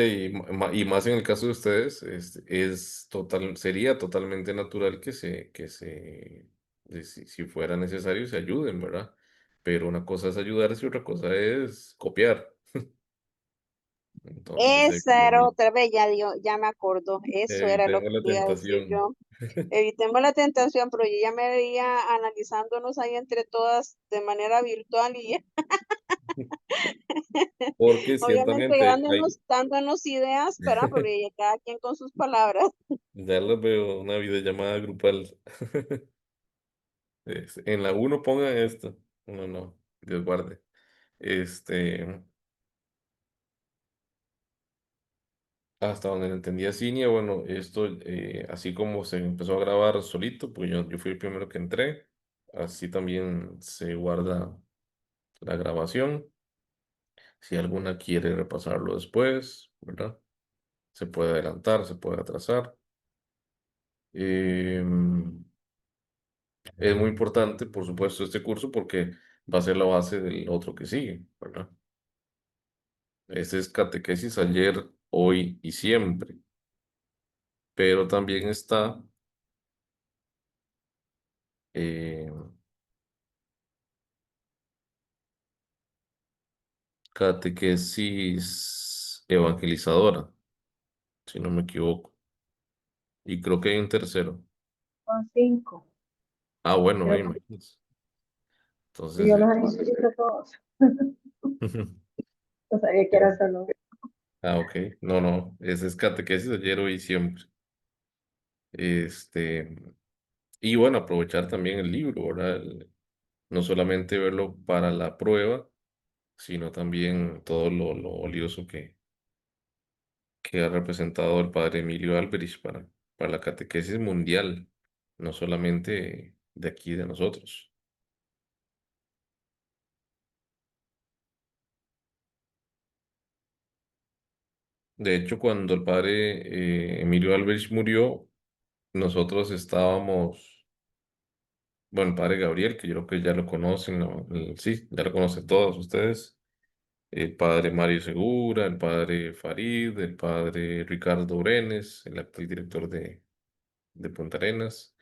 y más en el caso de ustedes, sería totalmente natural si fuera necesario, se ayuden, ¿verdad? Pero una cosa es ayudarse y otra cosa es copiar. Entonces, Esa era otra vez, ya me acordó. Eso era lo evitemos que la quería decir tentación. yo. Evitemos la tentación, pero yo ya me veía analizándonos ahí entre todas de manera virtual y Porque obviamente ciertamente dándonos ideas, pero ya cada quien con sus palabras. ya les veo una videollamada grupal. En la uno pongan esto. No, no, Dios guarde. Este, Hasta donde lo entendía Cinia, bueno, esto así como se empezó a grabar solito, pues yo fui el primero que entré, así también se guarda la grabación. Si alguna quiere repasarlo después, ¿verdad? Se puede adelantar, se puede atrasar. Em, es muy importante, por supuesto, este curso porque va a ser la base del otro que sigue, ¿verdad? Este es catequesis ayer, hoy y siempre, pero también está eh, catequesis evangelizadora, si no me equivoco. Y creo que hay un tercero. Son 5. Ah, bueno, Creo que imagínense. yo Entonces, los he inscrito todos. No sabía que era solo. ok. No, no. Ese es catequesis ayer, hoy y siempre. Este, y bueno, aprovechar también el libro, ¿verdad? No solamente verlo para la prueba, sino también todo lo valioso que ha representado el padre Emilio Álvarez para la catequesis mundial, no solamente de aquí de nosotros. De hecho, cuando el padre Emilio Álvarez murió, nosotros estábamos, bueno, el padre Gabriel, que yo creo que ya lo conocen, ¿no? Sí, ya lo conocen todos ustedes, el padre Mario Segura, el padre Farid, el padre Ricardo Brenes, el actual director de Punta Arenas,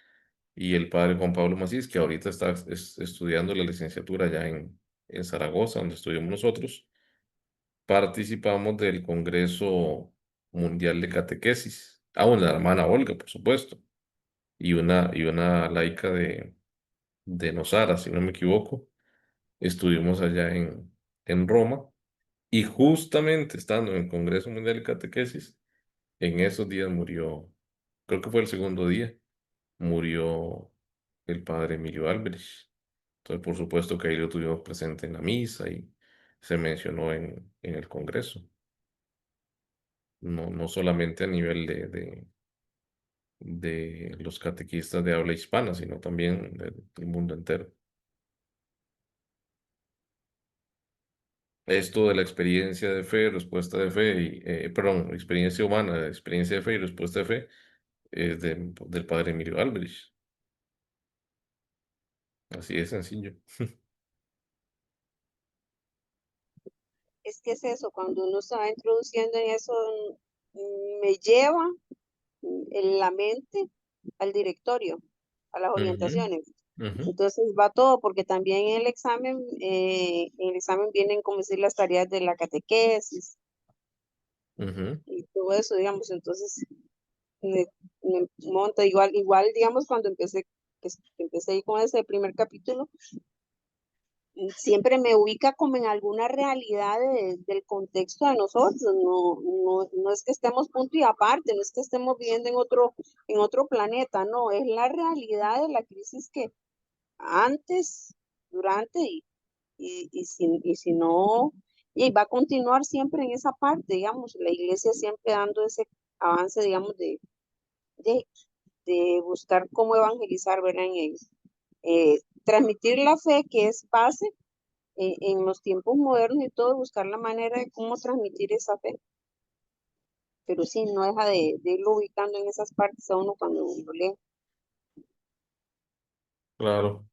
y el padre Juan Pablo Macís, que ahorita está estudiando la licenciatura ya en Zaragoza, donde estudiamos nosotros. Participamos del Congreso Mundial de Catequesis. Ah, bueno, la hermana Olga, por supuesto, y una laica de Nosara, si no me equivoco. Estuvimos allá en Roma, y justamente estando en el Congreso Mundial de Catequesis, en esos días murió, creo que fue el segundo día, murió el padre Emilio Álvarez. Entonces, por supuesto que ahí lo tuvimos presente en la misa y se mencionó en el Congreso. No, no solamente a nivel de los catequistas de habla hispana, sino también del mundo entero. Esto de la experiencia de fe, respuesta de fe, perdón, experiencia humana, experiencia de fe y respuesta de fe, es del padre Emilio Álvarez. Así de sencillo. Es que es eso, cuando uno se va introduciendo en eso, me lleva en la mente al directorio, a las Ujú, orientaciones. ujú, Entonces va todo, porque también en el examen vienen, como decir, las tareas de la catequesis ujú, y todo eso, digamos. Entonces me, me monta igual, digamos, cuando empecé ahí con ese primer capítulo, siempre me ubica como en alguna realidad del contexto de nosotros, no es que estemos punto y aparte, no es que estemos viviendo en otro planeta, no, es la realidad de la crisis que antes, durante y si no, y va a continuar siempre en esa parte, digamos, la iglesia siempre dando ese avance, digamos, de, de buscar cómo evangelizar, ¿verdad? En ellos. Transmitir la fe que es base en los tiempos modernos y todo, buscar la manera de cómo transmitir esa fe. Pero sí, no deja de irlo ubicando en esas partes a uno cuando lo lee. Claro.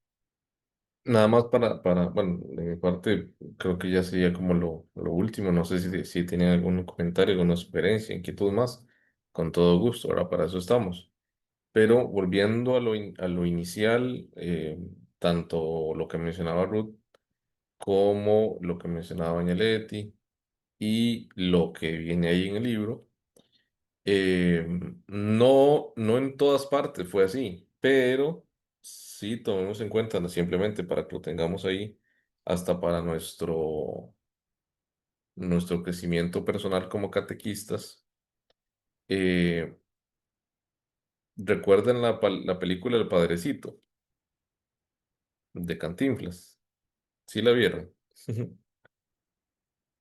Nada más bueno, de mi parte, creo que ya sería como lo último. No sé si tienen algún comentario, alguna sugerencia, inquietud más. Con todo gusto, ahora para eso estamos. Pero volviendo a lo inicial, tanto lo que mencionaba Ruth como lo que mencionaba Doña Leti y lo que viene ahí en el libro, eh, no en todas partes fue así, pero sí tomemos en cuenta, no simplemente para que lo tengamos ahí, hasta para nuestro crecimiento personal como catequistas. Eh, Recuerden la película El Padrecito de Cantinflas. ¿Sí la vieron?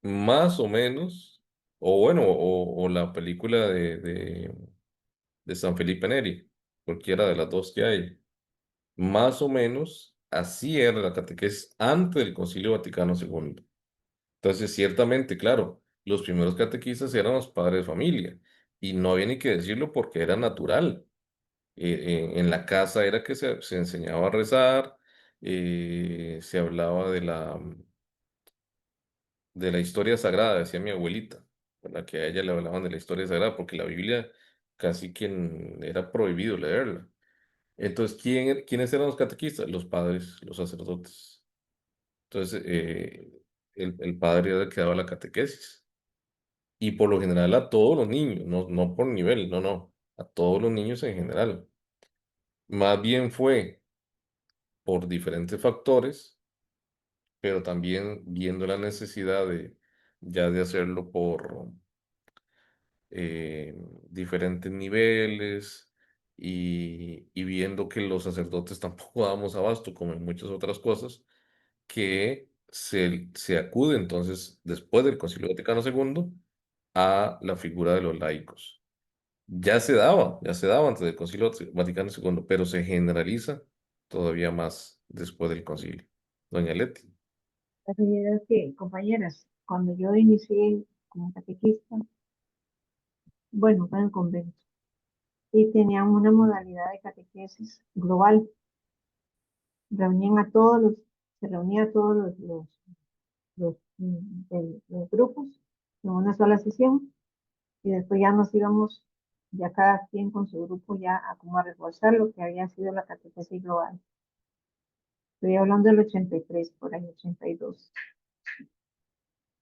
Más o menos, o bueno, o la película de San Felipe Neri, cualquiera de las dos que hay. Más o menos así era la catequesis antes del Concilio Vaticano II. Entonces, ciertamente, claro, los primeros catequistas eran los padres de familia y no había ni que decirlo porque era natural. En la casa era que se enseñaba a rezar, se hablaba de la historia sagrada, decía mi abuelita, ¿verdad? Que a ella le hablaban de la historia sagrada porque la Biblia casi que era prohibido leerla. Entonces, ¿quiénes eran los catequistas? Los padres, los sacerdotes. Entonces, el padre era el que daba la catequesis. Y por lo general a todos los niños, no por nivel, no, a todos los niños en general. Más bien fue por diferentes factores, pero también viendo la necesidad ya de hacerlo por diferentes niveles y viendo que los sacerdotes tampoco damos abasto, como en muchas otras cosas, que se acude entonces, después del Concilio Vaticano II, a la figura de los laicos. Ya se daba antes del Concilio Vaticano II, pero se generaliza todavía más después del concilio. Doña Leti. La realidad es que, compañeras, cuando yo inicié como catequista, bueno, fue en el convento, y tenían una modalidad de catequesis global. Reunían a todos los, se reunía a todos los grupos en una sola sesión, y después ya nos íbamos, ya cada quien con su grupo, ya a como a reforzar lo que había sido la catequesis global. Estoy hablando del 83, por ahí, 82.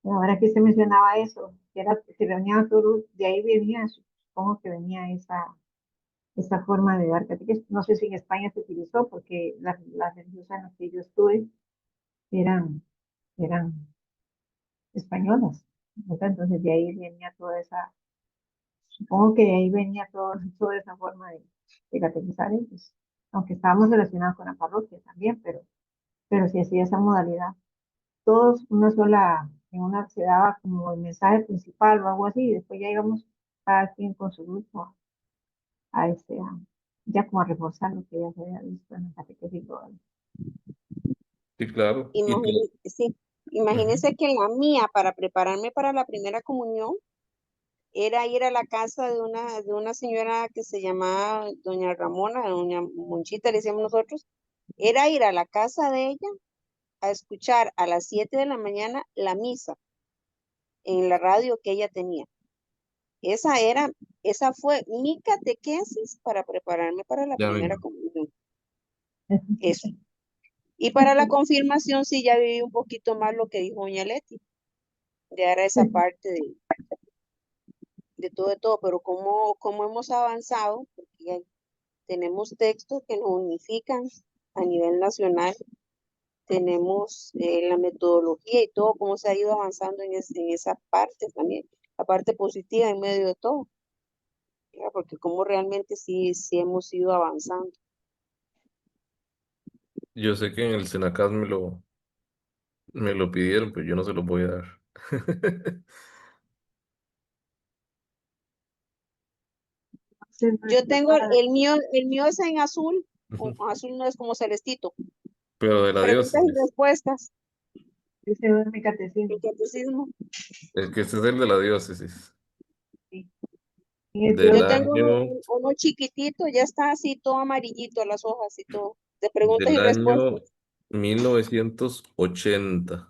Ahora que se mencionaba eso, que era, se reunían todos, de ahí venía, supongo que venía esa forma de dar catequesis. No sé si en España se utilizó, porque las religiosas en las que yo estuve eran españolas, ¿verdad? Entonces de ahí venía toda esa, supongo que de ahí venía toda esa forma de catequizar ellos, aunque estábamos relacionados con la parroquia también, pero sí hacía esa modalidad. Todos una sola, en una se daba como el mensaje principal o algo así, y después ya íbamos cada quien con su grupo ya como a reforzar lo que ya se había visto en la catequesis global. Sí, claro. Sí, Ujú. imagínense que la mía, para prepararme para la primera comunión, era ir a la casa de una señora que se llamaba doña Ramona, doña Monchita, le decíamos nosotros, era ir a la casa de ella a escuchar a las 7 de la mañana la misa en la radio que ella tenía. Esa era, esa fue mi catequesis para prepararme para la Ya primera mismo. comunión. Eso. Y para la confirmación sí ya viví un poquito más lo que dijo doña Leti. Ya era esa parte de todo, pero como hemos avanzado, porque ya tenemos textos que nos unifican a nivel nacional, tenemos la metodología y todo, cómo se ha ido avanzando en esa parte también, la parte positiva en medio de todo, ¿verdad? Porque cómo realmente sí hemos ido avanzando. Yo sé que en el Senacas me lo pidieron, pero yo no se los voy a dar. Entonces, no Yo está tengo para el mío es en azul, Ujú. azul no es como celestito, Pero de la preguntas y diócesis. respuestas, ese es mi el catecismo. catecismo. Es que este es el de la diócesis. Sí. En el Del Yo Dios, tengo año, uno chiquitito, ya está así todo amarillito, las hojas y todo, de preguntas y del año respuestas. 1980.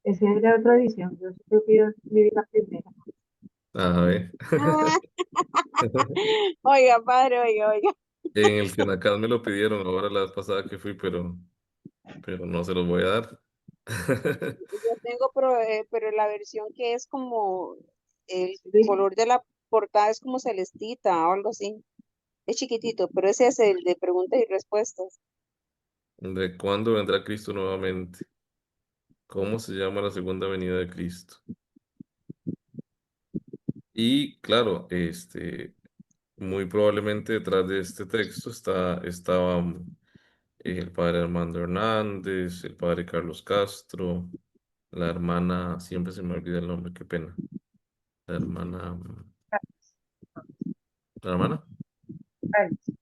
ese es la otra edición. Yo sí creo que yo viví la primera. A ver. Ah, oiga, padre, oiga. En el Senacas me lo pidieron ahora la vez pasada que fui, pero no se los voy a dar. Yo tengo, pero la versión que es como el Sí. color de la portada es como celestita o algo así. Es chiquitito, pero ese es el de preguntas y respuestas. ¿De cuándo vendrá Cristo nuevamente? ¿Cómo se llama la segunda venida de Cristo? Y claro, muy probablemente detrás de este texto estaban el padre Armando Hernández, el padre Carlos Castro, la hermana, siempre se me olvida el nombre, qué pena. La hermana, ¿la hermana? Alice,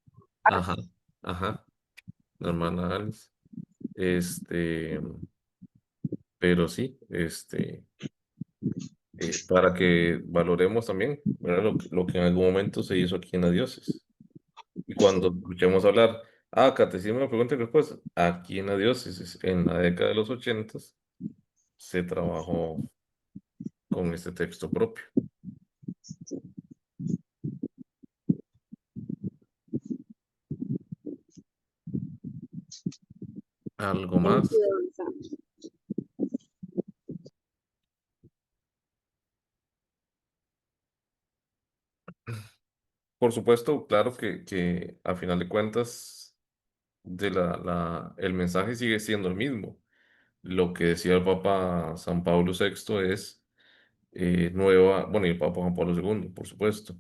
Ajá, Alice. ajá, la hermana Alice. Este, pero sí, para que valoremos también, ¿verdad? Lo que en algún momento se hizo aquí en la diócesis. Y cuando escuchemos hablar, catecismo de preguntas y respuestas, aquí en la diócesis, en la década de los 80, se trabajó con este texto propio. ¿Algo Hemos más? ido avanzando. Por supuesto, claro que a final de cuentas, el mensaje sigue siendo el mismo. Lo que decía el Papa San Pablo VI es bueno, y el Papa Juan Pablo II, por supuesto,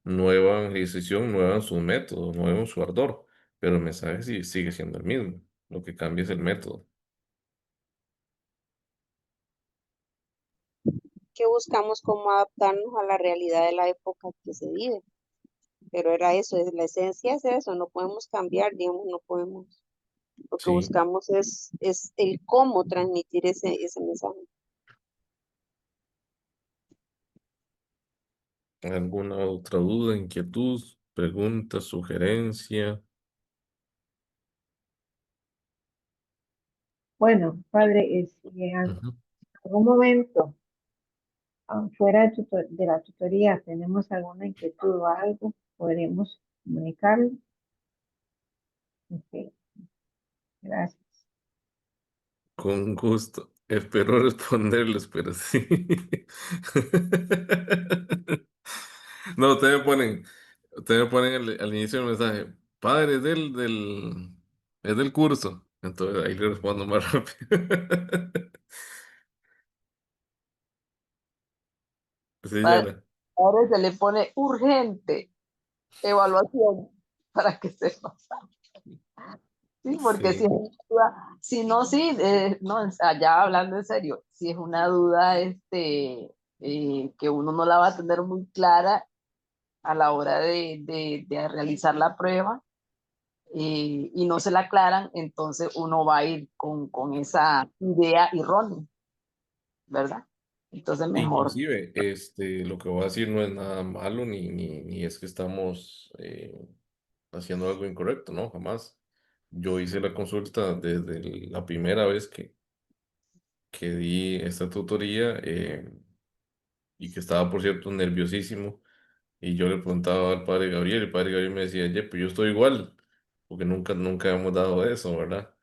nueva evangelización, nueva en sus métodos, nuevo en su ardor, pero el mensaje sigue siendo el mismo. Lo que cambia es el método. Que buscamos cómo adaptarnos a la realidad de la época que se vive. Pero era eso, es la esencia es eso, no podemos cambiar, digamos, no podemos. Lo que Sí. buscamos es el cómo transmitir ese mensaje. ¿Alguna otra duda, inquietud, pregunta, sugerencia? Bueno, padre, si en Ujú. algún momento, fuera de la tutoría, tenemos alguna inquietud o algo, podremos comunicarlo. Ok, gracias. Con gusto. Espero responderles, pero sí. No, ustedes me ponen al inicio del mensaje, padre, es del curso. Entonces ahí le respondo más rápido. Sí, Pa- Yana. Ahora se le pone urgente evaluación para que sepa. Sí, porque si Sí, es una duda, si no, sí, no, allá hablando en serio, si es una duda que uno no la va a tener muy clara a la hora de realizar la prueba y no se la aclaran, entonces uno va a ir con esa idea errónea, ¿verdad? Entonces mejor. inclusive, lo que voy a decir no es nada malo, ni es que estamos haciendo algo incorrecto, ¿no? Jamás. Yo hice la consulta desde la primera vez que di esta tutoría y que estaba, por cierto, nerviosísimo. Y yo le preguntaba al padre Gabriel, y el padre Gabriel me decía, pues yo estoy igual, porque nunca hemos dado eso, ¿verdad?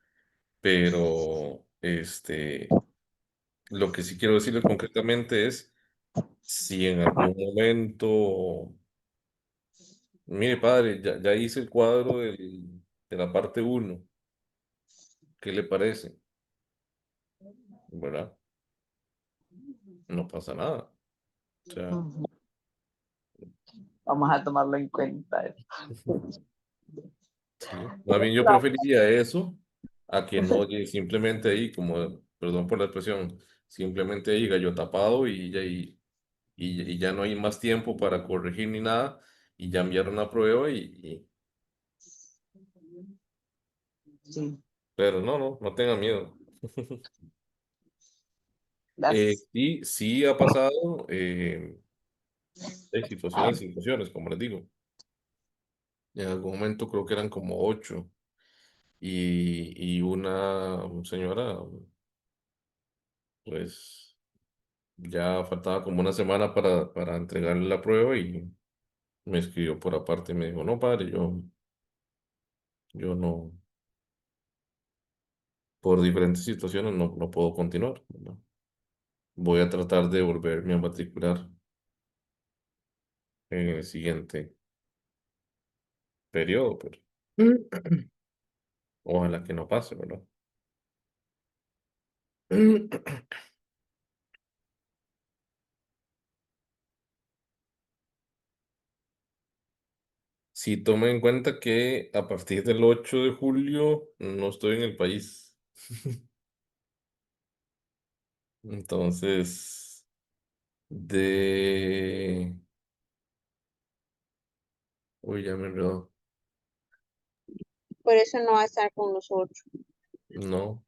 Pero, lo que sí quiero decirle concretamente es, si en algún momento, mire, padre, ya hice el cuadro de la parte uno, ¿Qué le parece? ¿Verdad? No pasa nada. O sea, Ujú. Vamos a tomarlo en cuenta. sí. Más bien yo preferiría eso a que no llegue simplemente ahí, como, perdón por la expresión, simplemente ahí gallo tapado y ya no hay más tiempo para corregir ni nada y ya enviaron la prueba Sí, pero no tengan miedo. gracias. Sí, sí ha pasado hay situaciones, como les digo. En algún momento creo que eran como 8 y una señora, pues ya faltaba como una semana para entregarle la prueba y me escribió por aparte y me dijo, no, padre, yo no, por diferentes situaciones no puedo continuar, ¿verdad? Voy a tratar de volverme a matricular en el siguiente periodo, pero ojalá que no pase, ¿verdad? Si toma en cuenta que a partir del 8 de julio no estoy en el país. Entonces, de... Uy, ya me enredó. Por eso no va a estar con nosotros. No.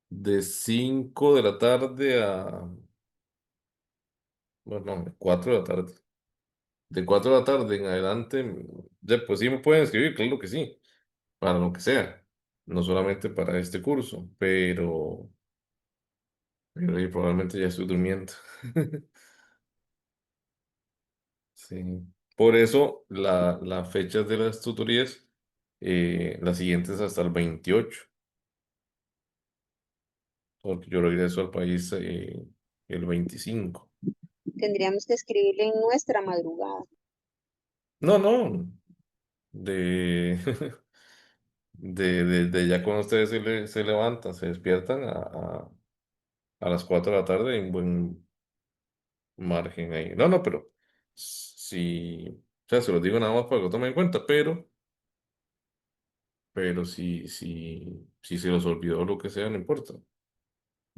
De 5 de la tarde a... Bueno, no, 4 de la tarde. De 4 de la tarde en adelante, ya, pues sí me pueden escribir, claro que sí, para lo que sea. No solamente para este curso, pero ahí probablemente ya estoy durmiendo. Sí. Por eso las fechas de las tutorías, las siguientes hasta el 28 porque yo regreso al país el 25. Tendríamos que escribirle en nuestra madrugada. No, de, de ya cuando ustedes se levantan, se despiertan a las 4 de la tarde en buen margen ahí. No, pero si, o sea, se los digo nada más para que lo tomen en cuenta, pero si se los olvidó lo que sea, no importa.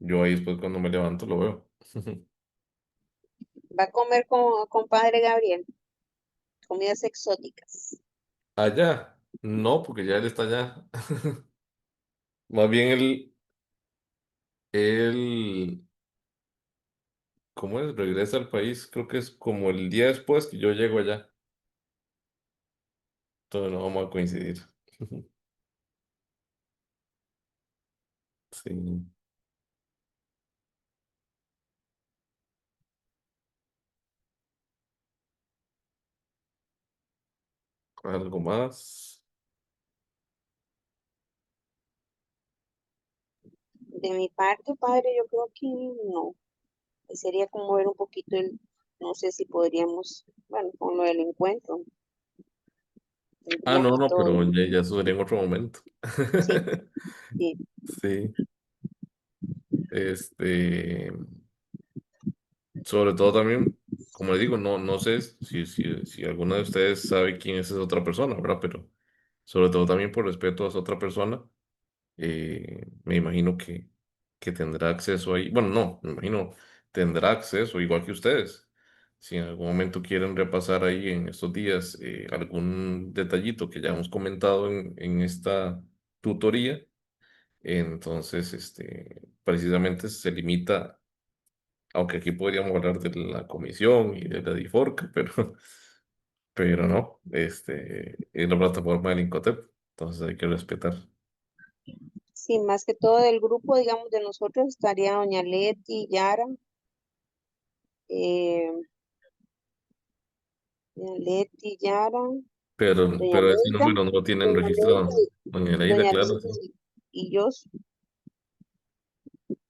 Yo ahí después cuando me levanto lo veo. Va a comer con padre Gabriel, comidas exóticas. Allá, no, porque ya él está allá. Más bien él, ¿cómo es? Regresa al país, creo que es como el día después que yo llego allá. Entonces no vamos a coincidir. Sí, algo más. De mi parte, padre, yo creo que no. Sería como ver un poquito no sé si podríamos, bueno, con lo del encuentro, Ah, tendría que todo, pero ya eso sería en otro momento. sí, sí, Sí, este, sobre todo también, como le digo, no sé si alguna de ustedes sabe quién es esa otra persona, ¿verdad? Pero sobre todo también por respeto a esa otra persona, me imagino que tendrá acceso ahí. Bueno, no, me imagino tendrá acceso igual que ustedes. Si en algún momento quieren repasar ahí en estos días algún detallito que ya hemos comentado en esta tutoría, entonces precisamente se limita, aunque aquí podríamos hablar de la comisión y de la DIFORCA, pero no, es la plataforma del Incotep, entonces hay que respetar. sí, más que todo del grupo, digamos, de nosotros estaría doña Leti, Yara, eh, doña Leti, Yara, doña Pero ese Leida, número no lo tienen doña Leida, registrado. Doña Leida, doña claro, Leida sí. y yo,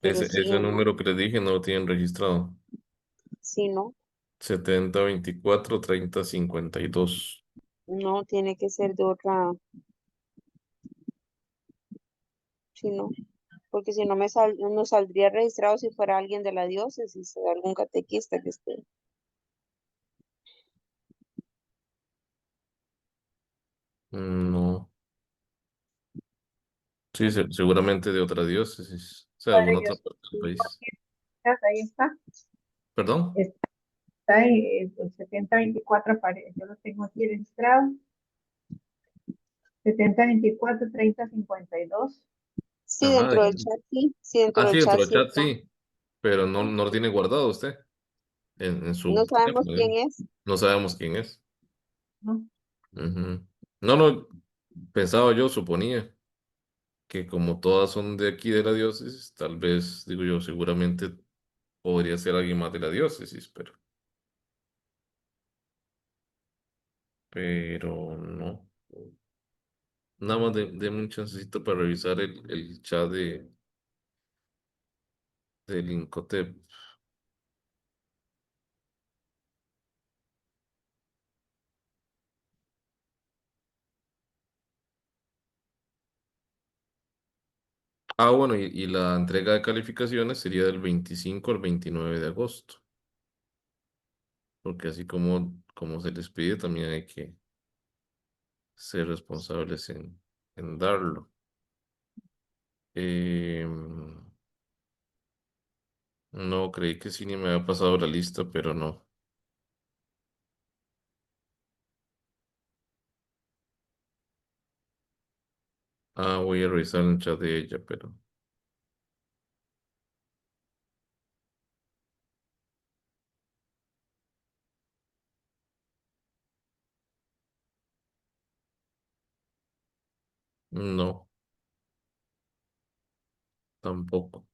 pero sí, Ese número que les dije no lo tienen registrado. sí, no, 7024 3052. no tiene que ser de otra, si no, porque si no no saldría registrado si fuera alguien de la diócesis o algún catequista que esté. No. Sí, seguramente de otra diócesis. O sea, Padre, alguna yo otra parte del país. ahí está. ¿Perdón? Está el 7024 aparece, yo lo tengo aquí registrado. 7024 3052. Sí, Ajá. dentro del chat, sí. Sí, dentro Ah, sí, del dentro chat del sí chat está. sí, pero no lo tiene guardado usted en No su sabemos teléfono, quién ¿eh? es. No sabemos quién es. ¿No? Ujú. No, pensaba yo, suponía que como todas son de aquí de la diócesis, tal vez, digo yo, seguramente podría ser alguien más de la diócesis, pero no. Nada más de un chancecito para revisar el chat del Incotep. Ah, bueno, y la entrega de calificaciones sería del 25 al 29 de agosto, porque así como se les pide, también hay que ser responsables en darlo. Em, no, creí que sí ni me había pasado la lista, pero no. Ah, voy a revisar el chat de ella, pero no, tampoco.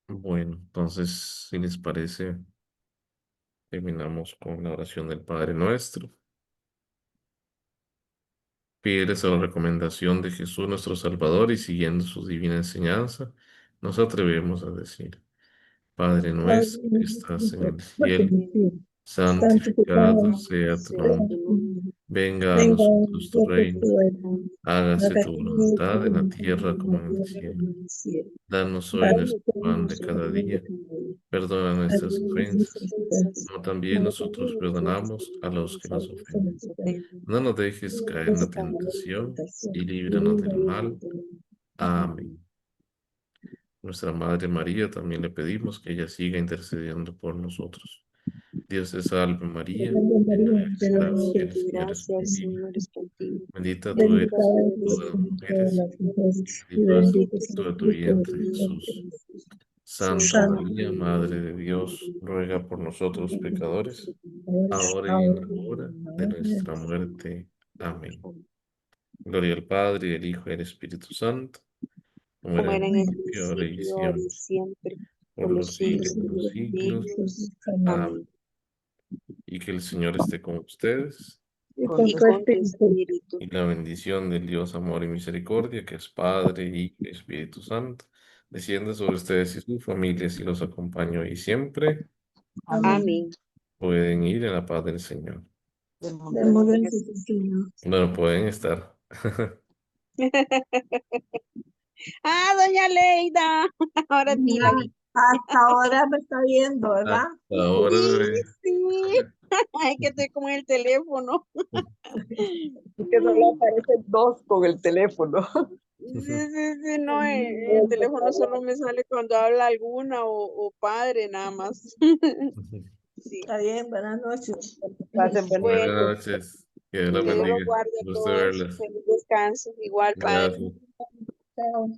Bueno, entonces, si les parece, terminamos con la oración del Padre Nuestro. Fieles a la recomendación de Jesús nuestro Salvador y siguiendo su divina enseñanza, nos atrevemos a decir, Padre nuestro que estás en el cielo, santificado Santificado sea tu Sea nombre. tu nombre. Venga a venga nosotros tu reino. tu reino, Hágase tu hágase voluntad en la tu tierra como en el cielo. Danos hoy nuestro pan de cada día. Perdona nuestras ofensas, como también nosotros perdonamos a los que nos ofenden. No nos dejes caer en la tentación y líbranos del mal. Amén. Nuestra Madre María también le pedimos que ella siga intercediendo por nosotros. Dios te salve María, llena eres de gracia, el Señor es Gracias, contigo. Señor, es contigo. Bendita tú Bendita eres tú entre eres todas las entre todas mujeres, las mujeres, y bendito es el bendito es fruto el de tu fruto de vientre, tu Jesús. vientre. Santa Santa Santo María, María, Madre de Dios, ruega por nosotros pecadores, Dios, ahora y en ahora la y hora en la de hora de nuestra muerte. Amén. Gloria al Padre, y al Hijo, y al Espíritu Santo, como era como en el era en el principio, ahora y principio, ahora y siempre, siempre, por por los los siglos siglos de de los los siglos. siglos. Amén. Amén. Y que el Señor esté con ustedes, y Con con Y tu tu con tu espíritu. espíritu. y la bendición del Dios, amor y misericordia, que es Padre, Hijo y Espíritu Santo, descienda sobre ustedes y sus familias y los acompañe hoy y siempre. amén. Amén. Pueden ir en la paz del Señor. Démosle Gracias. al Señor. Bueno, pueden estar. Ah, doña Leida. Ahora sí Mira, la vi. hasta ahora me está viendo, ¿verdad? Hasta ahora, Sí, bebé. sí. Ay, que estoy con el teléfono. Es que solo aparecen dos con el teléfono. Sí, sí, sí, no, el teléfono solo me sale cuando habla alguna o padre, nada más. Sí. Está bien, buenas noches. Pasen buenas Bueno, Buenas noches. noches. Que Dios las que Dios los bendiga. guarde a Gusto todos. verlas. Feliz descanso. Igual, padre. Gracias. Chao.